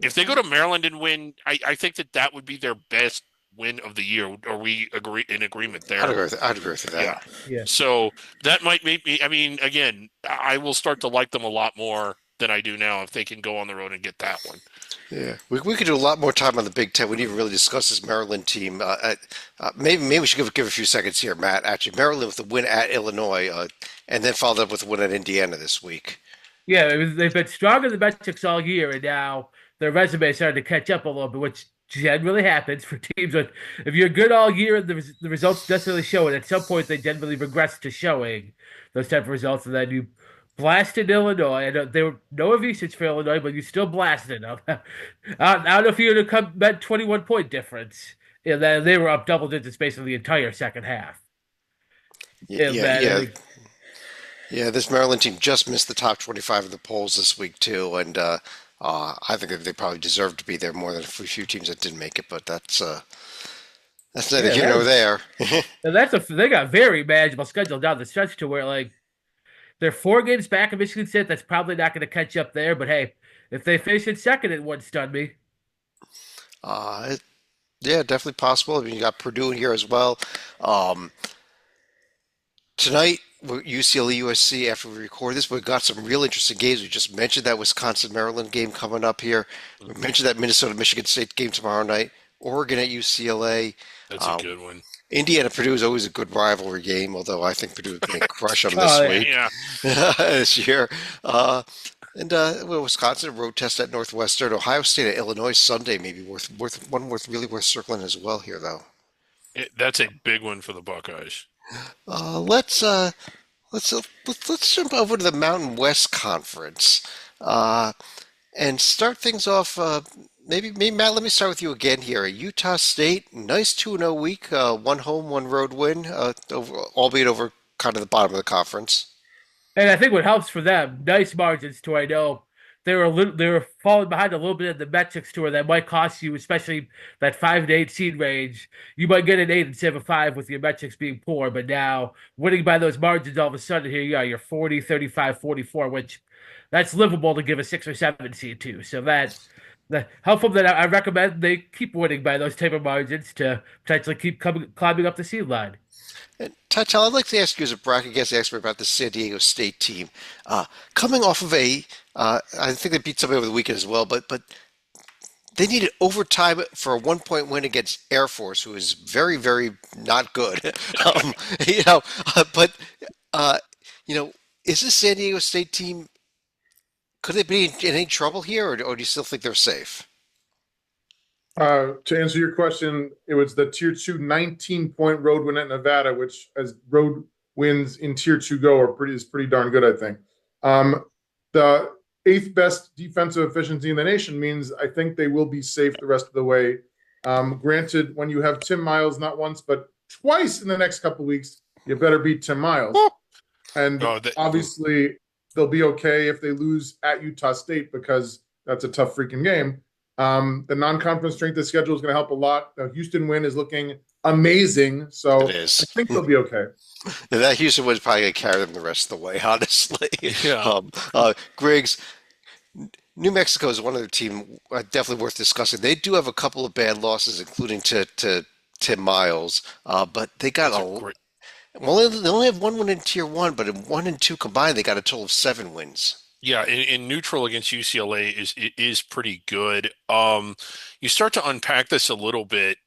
If they go to Maryland and win, I think that would be their best win of the year. Are we in agreement there?
I'd agree with
Yeah.
that.
Yeah.
So that might make me, I mean, again, I will start to like them a lot more than I do now if they can go on the road and get that one.
Yeah, we could do a lot more time on the Big Ten. We didn't even really discuss this Maryland team. Maybe we should give a few seconds here, Matt. Actually, Maryland with the win at Illinois, and then followed up with a win at Indiana this week.
Yeah, they've been strong in the metrics all year, and now their resume started to catch up a little bit, which generally happens for teams. With if you're good all year and the results doesn't really show it, at some point they generally regress to showing those type of results, and then you blasted Illinois. I know there were no evisions for Illinois, but you still blasted them. I don't know if you would have come met 21-point difference, and then they were up double digits basically the entire second half.
Yeah,
And
yeah,
then,
yeah. Yeah, this Maryland team just missed the top 25 in the polls this week too, and I think that they probably deserve to be there more than a few teams that didn't make it. But that's neither
yeah,
here nor there.
and they got very manageable schedule down the stretch to where like they're 4 games back of Michigan State. That's probably not going to catch up there. But hey, if they finish in second, it wouldn't stun me.
Uh, yeah, definitely possible. I mean, you got Purdue in here as well. Um, Tonight, UCLA USC, after we record this, we've got some real interesting games. We just mentioned that Wisconsin Maryland game coming up here. We mentioned that Minnesota Michigan State game tomorrow night. Oregon at UCLA.
That's a good one.
Indiana Purdue is always a good rivalry game, although I think Purdue is going to crush them
Oh,
this
yeah.
week,
Yeah.
this year. Wisconsin road test at Northwestern. Ohio State at Illinois Sunday, maybe really worth circling as well here, though.
That's a big one for the Buckeyes.
Uh, let's uh, let's jump over to the Mountain West Conference uh, and start things off. Maybe Matt, let me start with you again here. Utah State, nice 2-0 week, one home, one road win, albeit over kind of the bottom of the conference.
And I think what helps for them, nice margins too. I know they were falling behind a little bit in the metrics to where that might cost you, especially that 5 to 8 seed range. You might get an 8 instead of a 5 with your metrics being poor, but now winning by those margins all of a sudden here you are, you're 40, 35, 44, which that's livable to give a 6 or 7 seed to. So that helpful that I recommend they keep winning by those type of margins to potentially keep climbing up the seed line.
And Tatel, I'd like to ask you as a bracket guest expert about the San Diego State team. Coming off of I think they beat somebody over the weekend as well, but they needed overtime for a 1 point win against Air Force, who is very, very not good. um, you know, but uh, is this San Diego State team? Could they be in any trouble here, or do you still think they're safe?
To answer your question, it was the tier 2 19-point road win at Nevada, which as road wins in tier 2 go is pretty darn good, I think. The 8th best defensive efficiency in the nation means I think they will be safe the rest of the way. Granted, when you have Tim Miles not once but twice in the next couple of weeks, you better beat Tim Miles. And obviously they'll be okay if they lose at Utah State because that's a tough freaking game. The non-conference strength of schedule is going to help a lot. The Houston win is looking amazing, so
It is.
I think they'll be okay.
That Houston was probably going to carry them the rest of the way, honestly.
Yeah.
Griggs, New Mexico is one other team definitely worth discussing. They do have a couple of bad losses, including to Tim Miles, but they got they only have one win in Tier 1, but in 1 and 2 combined, they got a total of 7 wins.
Yeah, in neutral against UCLA is pretty good. You start to unpack this a little bit.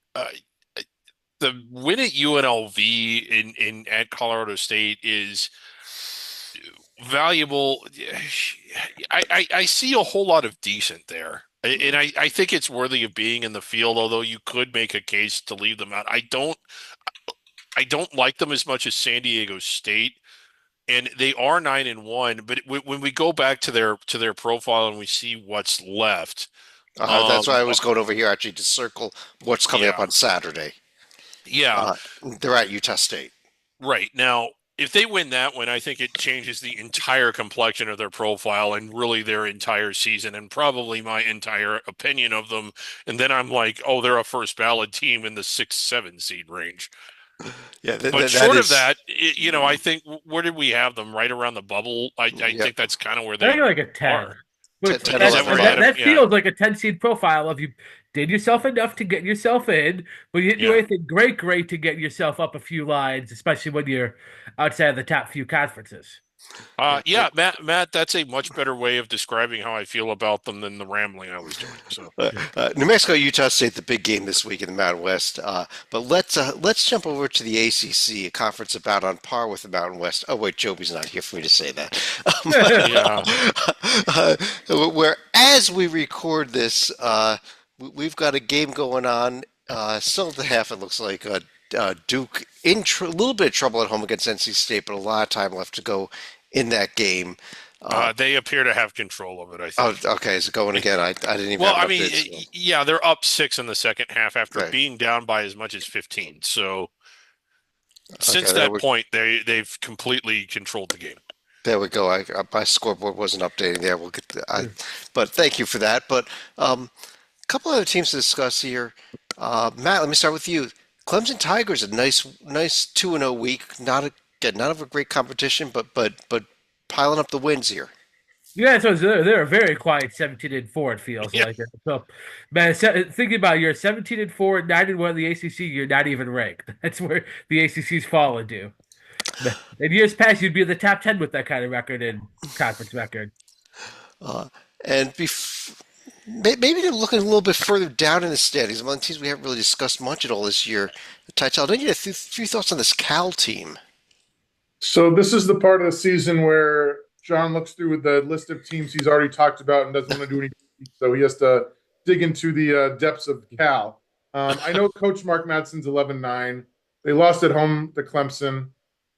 The win at UNLV in at Colorado State is valuable. I see a whole lot of decent there. And I think it's worthy of being in the field, although you could make a case to leave them out. I don't like them as much as San Diego State, and they are 9-1. But when we go back to their profile and we see what's left,
That's why I was going over here actually to circle what's coming up on Saturday.
yeah,
They're at Utah State.
right now. if they win that one, I think it changes the entire complexion of their profile and really their entire season and probably my entire opinion of them. And then I'm like, oh, they're a first ballot team in the 6, 7 seed range.
Yeah,
But
that
short of
is.
that, I think where did we have them? Right around the bubble. I
Yeah,
think that's kind of where
I
they
think like a 10.
are.
Which
10,
Is that
11,
where you had
that
them?
yeah.
that
Yeah,
feels like a 10 seed profile of you did yourself enough to get yourself in, but you didn't do
yeah.
anything great to get yourself up a few lines, especially when you're outside of the top few conferences.
Yeah.
Yeah, Matt, that's a much better way of describing how I feel about them than the rambling I was doing. So,
New Mexico, Utah State, the big game this week in the Mountain West. But let's jump over to the ACC, a conference about on par with the Mountain West. Oh wait, Joby's not here for me to say that.
yeah.
Where as we record this, we've got a game going on. Still at the half, it looks like Duke in a little bit of trouble at home against NC State, but a lot of time left to go in that game.
They appear to have control of it, I
Oh,
think.
okay, is it going again? I didn't even
Well,
have
I
an
mean,
update. So.
yeah, they're up 6 in the second half after
Okay,
being down by as much as 15. So since
okay,
that point, they've completely controlled the game.
there we go. My scoreboard wasn't updating there. We'll get. But thank you for that. But a couple other teams to discuss here. Matt, let me start with you. Clemson Tigers, a nice 2-0 week. Not of a great competition, but piling up the wins here.
Yeah, so they're a very quiet 17-4. It feels
Yeah.
like it. So, man, thinking about you're 17-4, 9-1 in the ACC, you're not even ranked. That's where the ACC's fallen to. In years past, you'd be in the top 10 with that kind of record and conference record.
Uh, and maybe they're looking a little bit further down in the standings. Among teams we haven't really discussed much at all this year. Titel, don't you have a few thoughts on this Cal team?
So this is the part of the season where John looks through the list of teams he's already talked about and doesn't want to do any. So he has to dig into the depths of Cal. I know Coach Mark Madsen's 11-9. They lost at home to Clemson.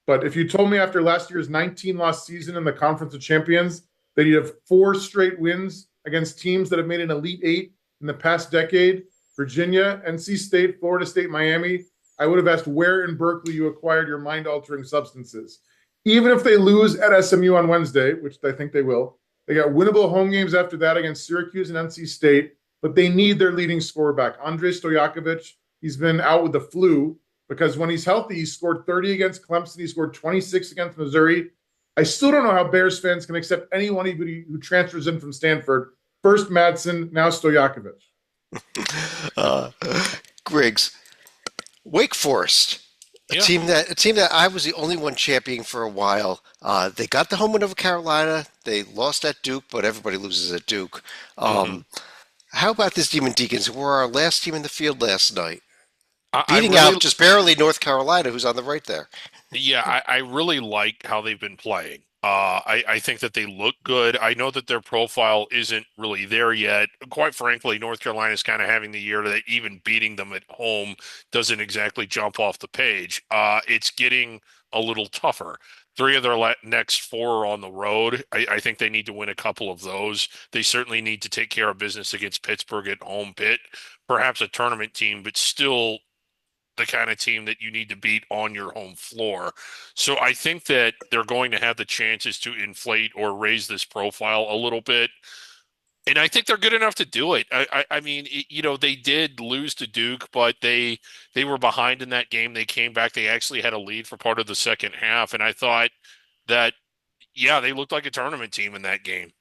But if you told me after last year's 19-loss season in the Conference of Champions that you'd have 4 straight wins against teams that have made an Elite Eight in the past decade, Virginia, NC State, Florida State, Miami, I would have asked where in Berkeley you acquired your mind-altering substances. Even if they lose at SMU on Wednesday, which I think they will, they got winnable home games after that against Syracuse and NC State, but they need their leading scorer back. Andrei Stojakovic, he's been out with the flu because when he's healthy, he scored 30 against Clemson. He scored 26 against Missouri. I still don't know how Bears fans can accept anybody who transfers in from Stanford. First Madsen, now Stojakovic.
Uh, Griggs, Wake Forest,
Yeah.
a team that I was the only one championing for a while. They got the home win over Carolina. They lost at Duke, but everybody loses at Duke.
Mhm.
How about this Demon Deacons, who were our last team in the field last night,
I
beating
really,
out just barely North Carolina, who's on the right there.
yeah, I really like how they've been playing. I think that they look good. I know that their profile isn't really there yet. Quite frankly, North Carolina's kind of having the year that even beating them at home doesn't exactly jump off the page. It's getting a little tougher. 3 of their next 4 are on the road. I think they need to win a couple of those. They certainly need to take care of business against Pittsburgh at home. Pitt, perhaps a tournament team, but still the kind of team that you need to beat on your home floor. So I think that they're going to have the chances to inflate or raise this profile a little bit. And I think they're good enough to do it. I mean, they did lose to Duke, but they were behind in that game. They came back. They actually had a lead for part of the second half. And I thought that, yeah, they looked like a tournament team in that game.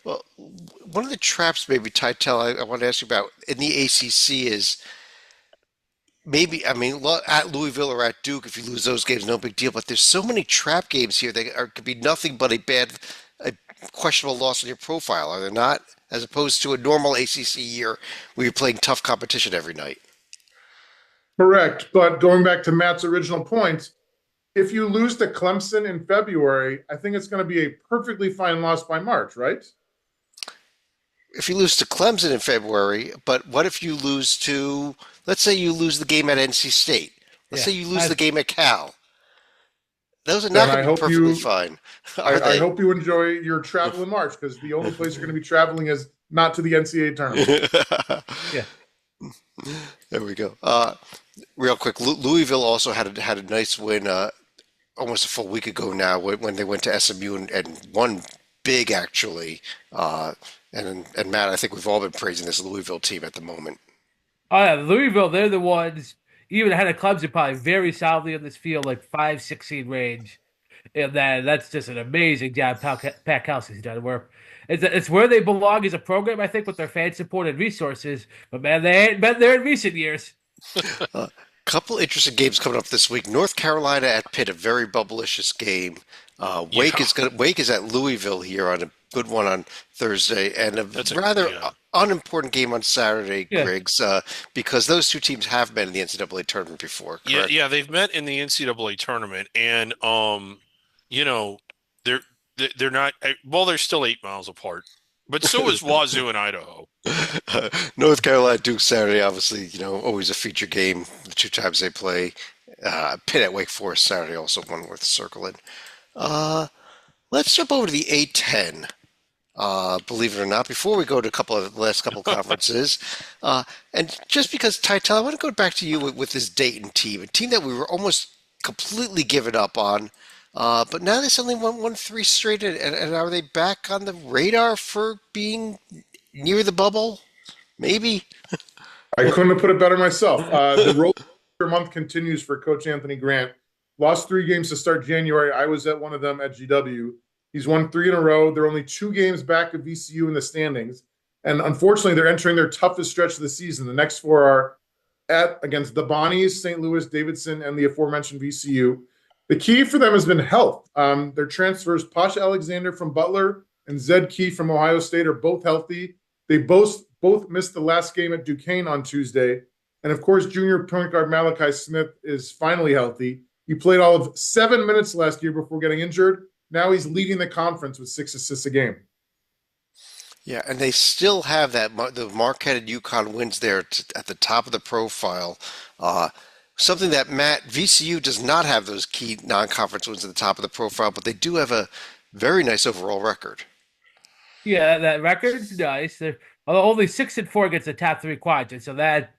Well, one of the traps, maybe, Titel, I want to ask you about in the ACC is maybe, I mean, at Louisville or at Duke, if you lose those games, no big deal. But there's so many trap games here that could be nothing but a questionable loss in your profile, are there not? As opposed to a normal ACC year where you're playing tough competition every night.
Correct. But going back to Matt's original point, if you lose to Clemson in February, I think it's going to be a perfectly fine loss by March, right?
If you lose to Clemson in February, but what if you lose to, let's say you lose the game at NC State. Let's say you lose the game at Cal. Those are not going to be perfectly fine.
I hope you enjoy your travel in March because the only place you're going to be traveling is not to the NCAA tournament.
Yeah.
There we go. Real quick, Louisville also had a nice win almost a full week ago now when they went to SMU and won big actually. And Matt, I think we've all been praising this Louisville team at the moment.
Oh yeah, Louisville, they're the ones even ahead of Clemson, probably very solidly in this field, like 5-16 range. And that's just an amazing job Pat Kelsey's done. Where it's where they belong as a program, I think, with their fan support and resources. But man, they ain't been there in recent years.
Couple interesting games coming up this week. North Carolina at Pitt, a very bubblicious game.
Yeah,
Wake is at Louisville here on a good one on Thursday, and a
that's a
rather
yeah.
unimportant game on Saturday,
Yeah,
Griggs, because those two teams have been in the NCAA tournament before,
Yeah,
correct?
yeah, they've met in the NCAA tournament, and you know, they're they're not well, they're still 8 miles apart, but so is Wazoo and Idaho.
North Carolina Duke Saturday, obviously, always a feature game. The two times they play. Pitt at Wake Forest Saturday, also one worth circling. Uh, let's jump over to the A10. Believe it or not, before we go to the last couple of conferences, and just because Tytel, I want to go back to you with this Dayton team, a team that we were almost completely given up on, but now they suddenly won three straight, and are they back on the radar for being near the bubble? Maybe.
I couldn't have put it better myself. The roller coaster month continues for Coach Anthony Grant. Lost 3 games to start January. I was at one of them at GW. He's won 3 in a row. They're only 2 games back of VCU in the standings. And unfortunately, they're entering their toughest stretch of the season. The next 4 are at against the Bonnies, St. Louis, Davidson, and the aforementioned VCU. The key for them has been health. Their transfers, Posh Alexander from Butler and Zed Key from Ohio State, are both healthy. They both missed the last game at Duquesne on Tuesday. And of course, junior point guard Malachi Smith is finally healthy. He played all of 7 minutes last year before getting injured. Now he's leading the conference with 6 assists a game.
Yeah, and they still have the Marquette and UConn wins there at the top of the profile. Uh, Something that Matt VCU does not have those key non-conference wins at the top of the profile, but they do have a very nice overall record.
yeah, that record's nice. They're only 6-4 against the top three quadrants, so that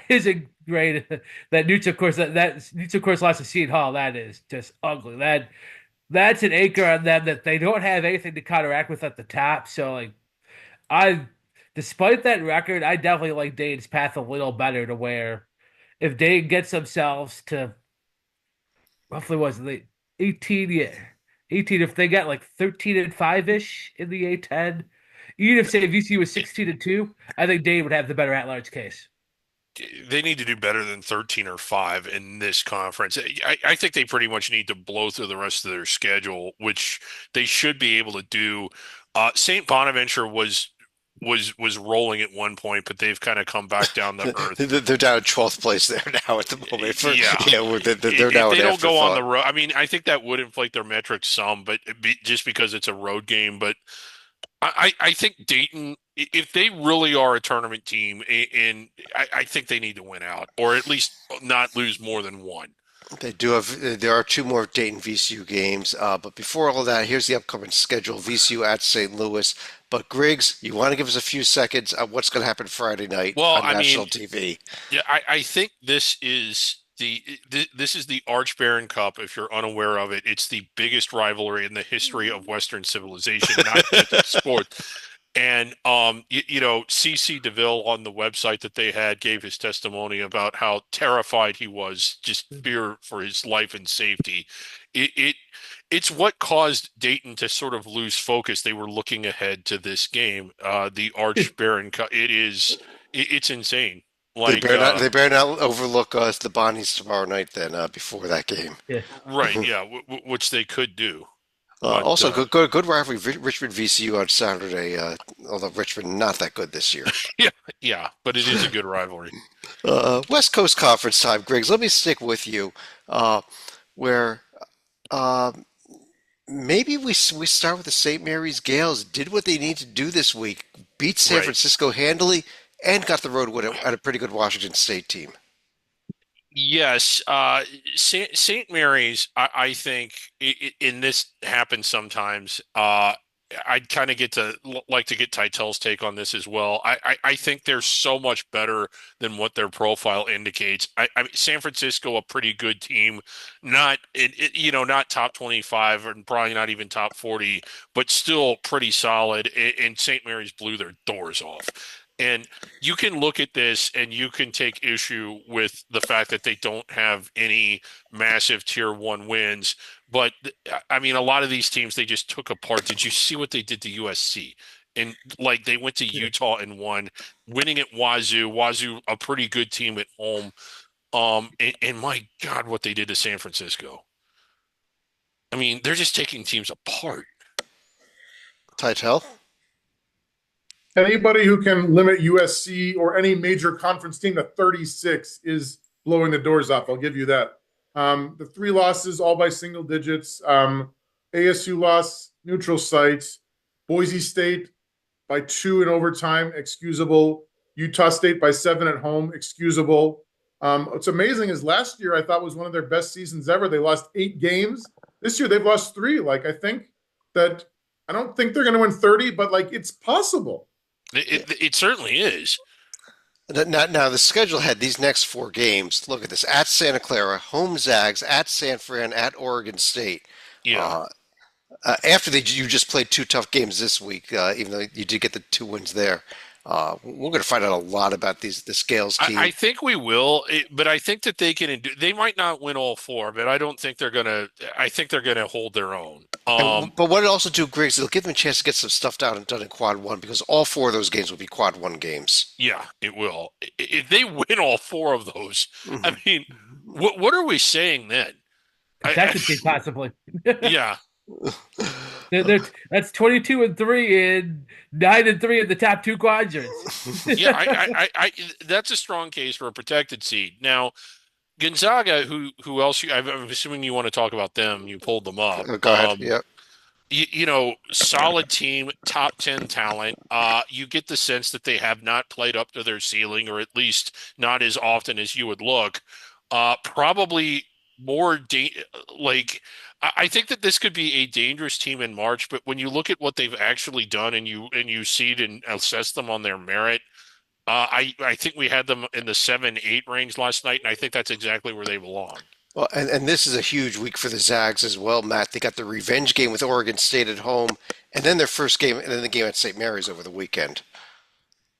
isn't great. That Newt, of course, that Newt, of course, lost to Seton Hall. That is just ugly. That's an anchor on them that they don't have anything to counteract with at the top. So like I, despite that record, I definitely like Dane's path a little better to where if Dane gets themselves to roughly was the 18, yeah, 18. If they got like 13-5 ish in the A10, even if say VC was 16-2, I think Dane would have the better at large case.
They need to do better than 13 or 5 in this conference. I think they pretty much need to blow through the rest of their schedule, which they should be able to do. St. Bonaventure was rolling at one point, but they've kind of come back down to earth.
They're down in 12th place there now at the moment.
Yeah,
They're
if
now
they
an
don't go on
afterthought.
the road, I mean, I think that would inflate their metrics some, but just because it's a road game. But I think Dayton, if they really are a tournament team, and I think they need to win out, or at least not lose more than one.
They do have. There are two more Dayton VCU games, but before all of that, here's the upcoming schedule: VCU at St. Louis. But Griggs, you want to give us a few seconds on what's going to happen Friday night
Well,
on
I mean,
national TV?
yeah, I think this is the Arch Baron Cup. If you're unaware of it, it's the biggest rivalry in the history of Western civilization, not just in sports. And CC DeVille on the website that they had gave his testimony about how terrified he was, just fear for his life and safety. It it's what caused Dayton to sort of lose focus. They were looking ahead to this game, the Arch Baron Cup. It's insane.
They
Like
better not. They better not overlook us, the Bonnies, tomorrow night. Then before that game.
Yeah.
right, yeah, which they could do. But
Also, good rivalry. Richmond VCU on Saturday. Although Richmond not that good this year.
yeah, yeah, but it is a good rivalry.
West Coast Conference time, Griggs. Let me stick with you, where uh, maybe we start with the St. Mary's Gales. Did what they need to do this week. Beat San
Right.
Francisco handily, and got the road win at a pretty good Washington State team.
Yes, St. Mary's. I think, and this happens sometimes. I'd kind of like to get Titel's take on this as well. I think they're so much better than what their profile indicates. I mean, San Francisco, a pretty good team, not top 25 and probably not even top 40, but still pretty solid. And St. Mary's blew their doors off. And you can look at this and you can take issue with the fact that they don't have any massive tier one wins. But I mean, a lot of these teams they just took apart. Did you see what they did to USC? And like they went to Utah and won, winning at Wazoo. Wazoo, a pretty good team at home. And my God, what they did to San Francisco. I mean, they're just taking teams apart.
Titel?
Anybody who can limit USC or any major conference team to 36 is blowing the doors off. I'll give you that. The three losses, all by single digits. ASU loss, neutral sites. Boise State by 2 in overtime, excusable. Utah State by 7 at home, excusable. What's amazing is last year I thought was one of their best seasons ever. They lost 8 games. This year they've lost 3. Like I don't think they're going to win 30, but like it's possible.
It certainly is.
Now the schedule had these next 4 games. Look at this: at Santa Clara, home Zags, at San Fran, at Oregon State.
Yeah.
After you just played 2 tough games this week, even though you did get the 2 wins there. We're going to find out a lot about the Scales team.
I think we will, but I think that they can. They might not win all 4, but I don't think they're gonna. I think they're gonna hold their own.
But what it also do, Griggs, it'll give them a chance to get some stuff done in quad one because all 4 of those games will be quad one games.
Yeah, it will. If they win all 4 of those,
Mm-hmm.
I mean, what are we saying then?
Technically, possibly.
Yeah.
That's 22-3 and 9-3 in the top 2 quadrants.
Yeah, that's a strong case for a protected seed. Now, Gonzaga, who else? I'm assuming you want to talk about them. You pulled them up.
Go ahead. Yeah.
Solid team, top 10 talent. You get the sense that they have not played up to their ceiling, or at least not as often as you would look. Probably more I think that this could be a dangerous team in March, but when you look at what they've actually done and you seed and assess them on their merit, I think we had them in the 7-8 range last night, and I think that's exactly where they belong.
Well, and this is a huge week for the Zags as well, Matt. They got the revenge game with Oregon State at home, and then their first game, and then the game at St. Mary's over the weekend.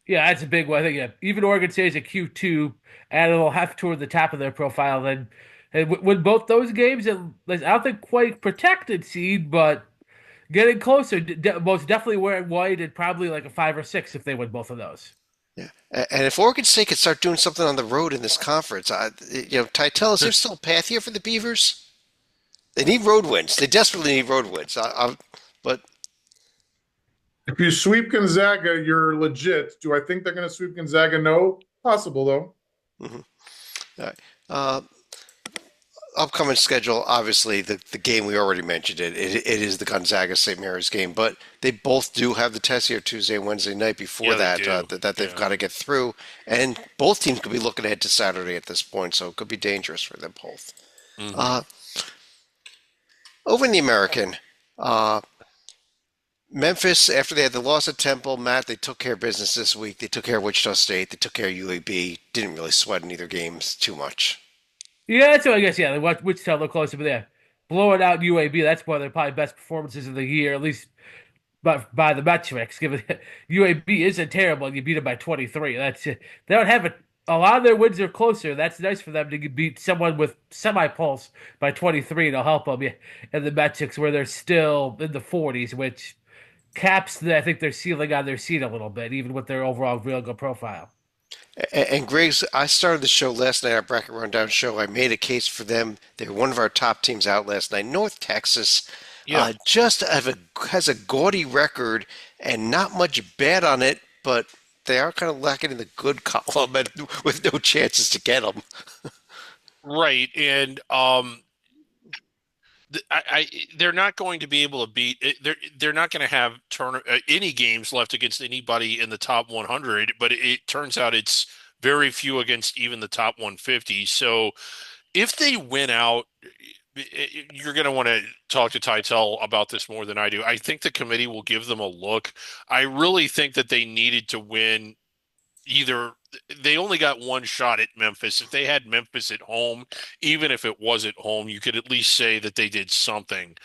Yeah, that's a big one. I think even Oregon State is a Q2, and it'll have toward the top of their profile. Then, and with both those games, I don't think quite protected seed, but getting closer. Most definitely wearing white and probably like a 5 or 6 if they win both of those.
Yeah, and if Oregon State could start doing something on the road in this conference, Titel, is there still a path here for the Beavers? They need road wins. They desperately need road wins. But
if you sweep Gonzaga, you're legit. Do I think they're going to sweep Gonzaga? No. Possible, though.
Mm-hmm. All right. Upcoming schedule, obviously, the game we already mentioned it is the Gonzaga St. Mary's game, but they both do have the test here Tuesday and Wednesday night before that they've got to get through, and both teams could be looking ahead to Saturday at this point, so it could be dangerous for them both. Mm-hmm. Over in the American, Memphis, after they had the loss at Temple, Matt, they took care of business this week. They took care of Wichita State. They took care of UAB. Didn't really sweat in either games too much.
Yeah, so I guess they watch Wichita a little closer, but yeah, blowing out UAB. That's one of their probably best performances of the year, at least by the metrics. Given UAB isn't terrible, and you beat them by 23. They don't have a lot of their wins are closer. That's nice for them to beat someone with semi-pulse by 23. It'll help them in the metrics where they're still in the 40s, which caps I think they're ceiling on their seat a little bit, even with their overall real good profile.
And Griggs, I started the show last night, our bracket rundown show. I made a case for them. They were one of our top teams out last night. North Texas just has a gaudy record and not much bad on it, but they are kind of lacking in the good column with no chances to get them.
Right, and they're not going to be able to beat. They're not going to have any games left against anybody in the top 100. But it turns out it's very few against even the top 150. So if they win out, you're going to want to talk to Tytel about this more than I do. I think the committee will give them a look. I really think that they needed to win either. They only got one shot at Memphis. If they had Memphis at home, even if it was at home, you could at least say that they did something.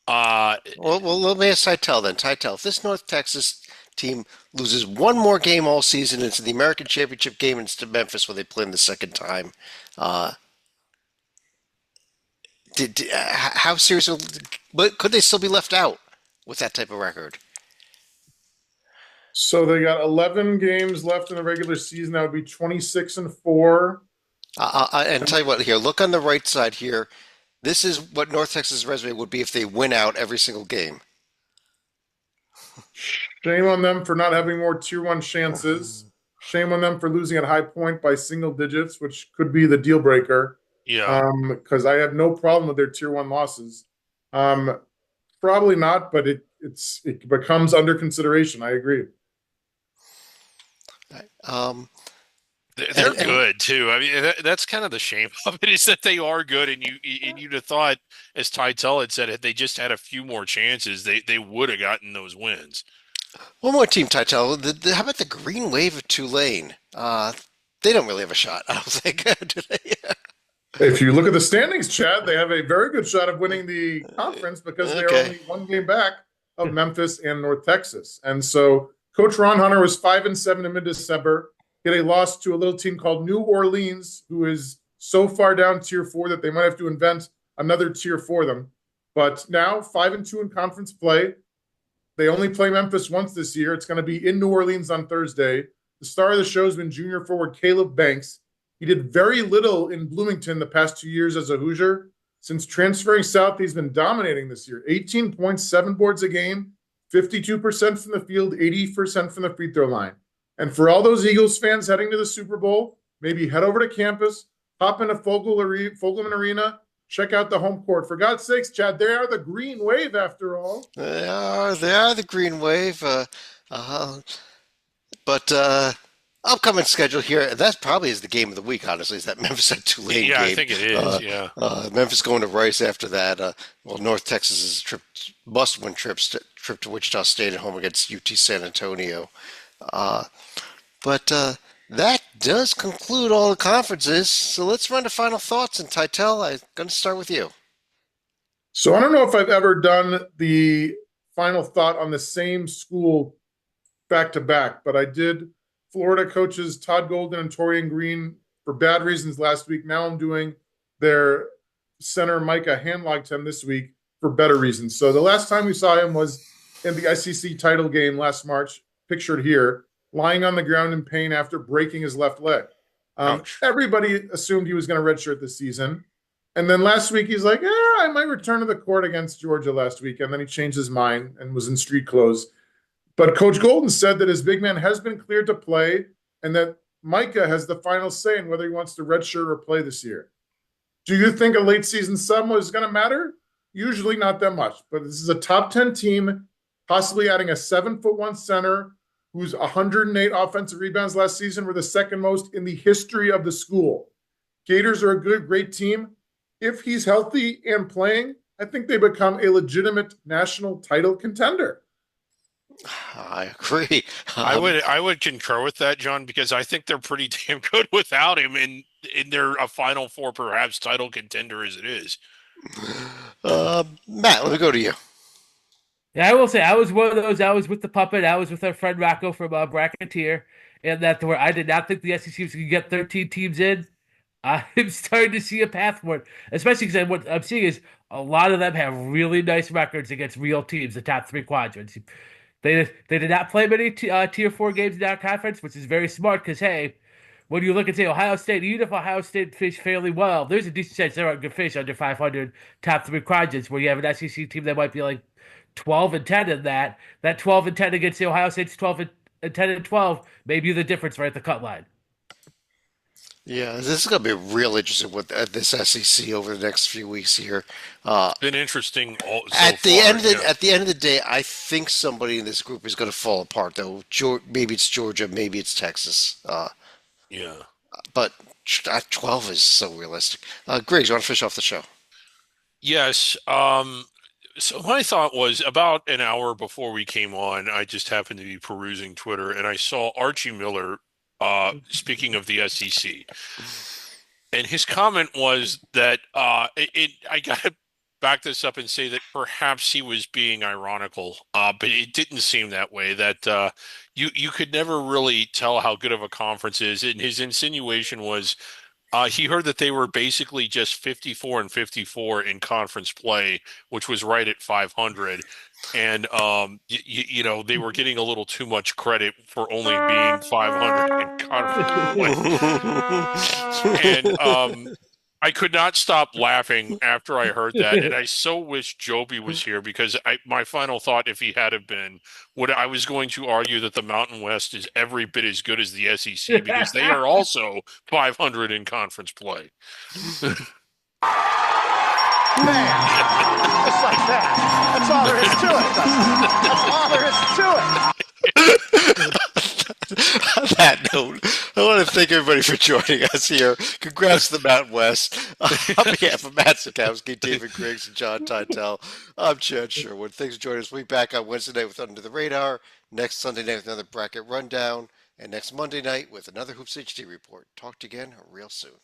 Uh,
Well, let me ask Tytel then. Tytel, if this North Texas team loses one more game all season into the American Championship game into Memphis where they play them the second time, uh, how serious? But could they still be left out with that type of record?
So they got 11 games left in the regular season. That would be 26-4.
And tell you what, here, look on the right side here. This is what North Texas' resume would be if they win out every single game.
Shame on them for not having more tier one chances. Shame on them for losing at High Point by single digits, which could be the deal breaker.
yeah.
Because I have no problem with their tier one losses. Probably not, but it becomes under consideration. I agree.
Um,
They're good too. I mean, that's kind of the shame of it is that they are good, and you'd have thought, as Tytel had said, if they just had a few more chances, they would have gotten those wins.
one more team, Tytel. How about the Green Wave of Tulane? They don't really have a shot, I don't think, do they?
If you look at the standings, Chad, they have a very good shot of winning the conference because they're
Okay.
only one game back of Memphis and North Texas. And so Coach Ron Hunter was 5-7 in mid-December. He had a loss to a little team called New Orleans, who is so far down tier 4 that they might have to invent another tier for them. But now 5-2 in conference play. They only play Memphis once this year. It's going to be in New Orleans on Thursday. The star of the show has been junior forward Caleb Banks. He did very little in Bloomington the past 2 years as a Hoosier. Since transferring south, he's been dominating this year. 18 points, 7 boards a game, 52% from the field, 80% from the free throw line. And for all those Eagles fans heading to the Super Bowl, maybe head over to campus, hop into Fogelman Arena, check out the home court. For God's sakes, Chad, they are the Green Wave after all.
They are the Green Wave. Uh, but upcoming schedule here, and that probably is the game of the week, honestly, is that Memphis at Tulane
Yeah,
game.
I think it is. Yeah.
Memphis going to Rice after that. Well, North Texas is a must-win trip to Wichita State at home against UT San Antonio. Uh, but that does conclude all the conferences. So let's run to final thoughts. And Tytel, I'm going to start with you.
So I don't know if I've ever done the final thought on the same school back to back, but I did Florida coaches Todd Golden and Torian Green for bad reasons last week. Now I'm doing their center Micah Handlogton this week for better reasons. So the last time we saw him was in the SEC title game last March, pictured here, lying on the ground in pain after breaking his left leg. Everybody assumed he was going to redshirt this season. And then last week, he's like, I might return to the court against Georgia last week. And then he changed his mind and was in street clothes. But Coach Golden said that his big man has been cleared to play and that Micah has the final say in whether he wants to redshirt or play this year. Do you think a late season sub is going to matter? Usually not that much. But this is a top 10 team, possibly adding a 7'1" center whose 108 offensive rebounds last season were the second most in the history of the school. Gators are a great team. If he's healthy and playing, I think they become a legitimate national title contender.
I agree.
I would concur with that, John, because I think they're pretty damn good without him, and they're a Final Four, perhaps title contender as it is.
Matt, let me go to you.
Yeah, I will say I was one of those. I was with the puppet. I was with our friend Rocco from Bracketeer, and that where I did not think the SEC was going to get 13 teams in. I'm starting to see a path for it, especially because what I'm seeing is a lot of them have really nice records against real teams, the top 3 quadrants. They did not play many tier 4 games in that conference, which is very smart because hey, when you look and say Ohio State, even if Ohio State fish fairly well, there's a decent chance they're going to fish under 500 top 3 quadrants. Where you have an SEC team that might be like 12-10 in that 12-10 against the Ohio State's 12-10 and 12 may be the difference right at the cut line.
Yeah, this is going to be real interesting with this SEC over the next few weeks here.
Been interesting
At the end of the day, I think somebody in this group is going to fall apart, though. Maybe it's Georgia, maybe it's Texas. But 12 is so realistic. Griggs, you want to finish off the show?
Yes. So my thought was about an hour before we came on, I just happened to be perusing Twitter and I saw Archie Miller speaking of the SEC. And his comment was that I gotta back this up and say that perhaps he was being ironical, but it didn't seem that way. That you could never really tell how good of a conference is. And his insinuation was he heard that they were basically just 54 and 54 in conference play, which was right at 500. And you know, they were getting a little too much credit for only being 500 in conference play. And I could not stop laughing after I heard that, and I so wish Joby was here because my final thought, if he had have been, would I was going to argue that the Mountain West is every bit as good as the SEC because they are also 500 in conference play.
Man, just like that. That's all there is to it. That's all there is to it.
On that note, I want to thank everybody for joining us here. Congrats to the Mountain West. On behalf of Matt Sikowski, David Griggs, and John Teitel, I'm Chad Sherwood. Thanks for joining us. We'll be back on Wednesday night with Under the Radar, next Sunday night with another bracket rundown, and next Monday night with another Hoops HD report. Talk to you again real soon.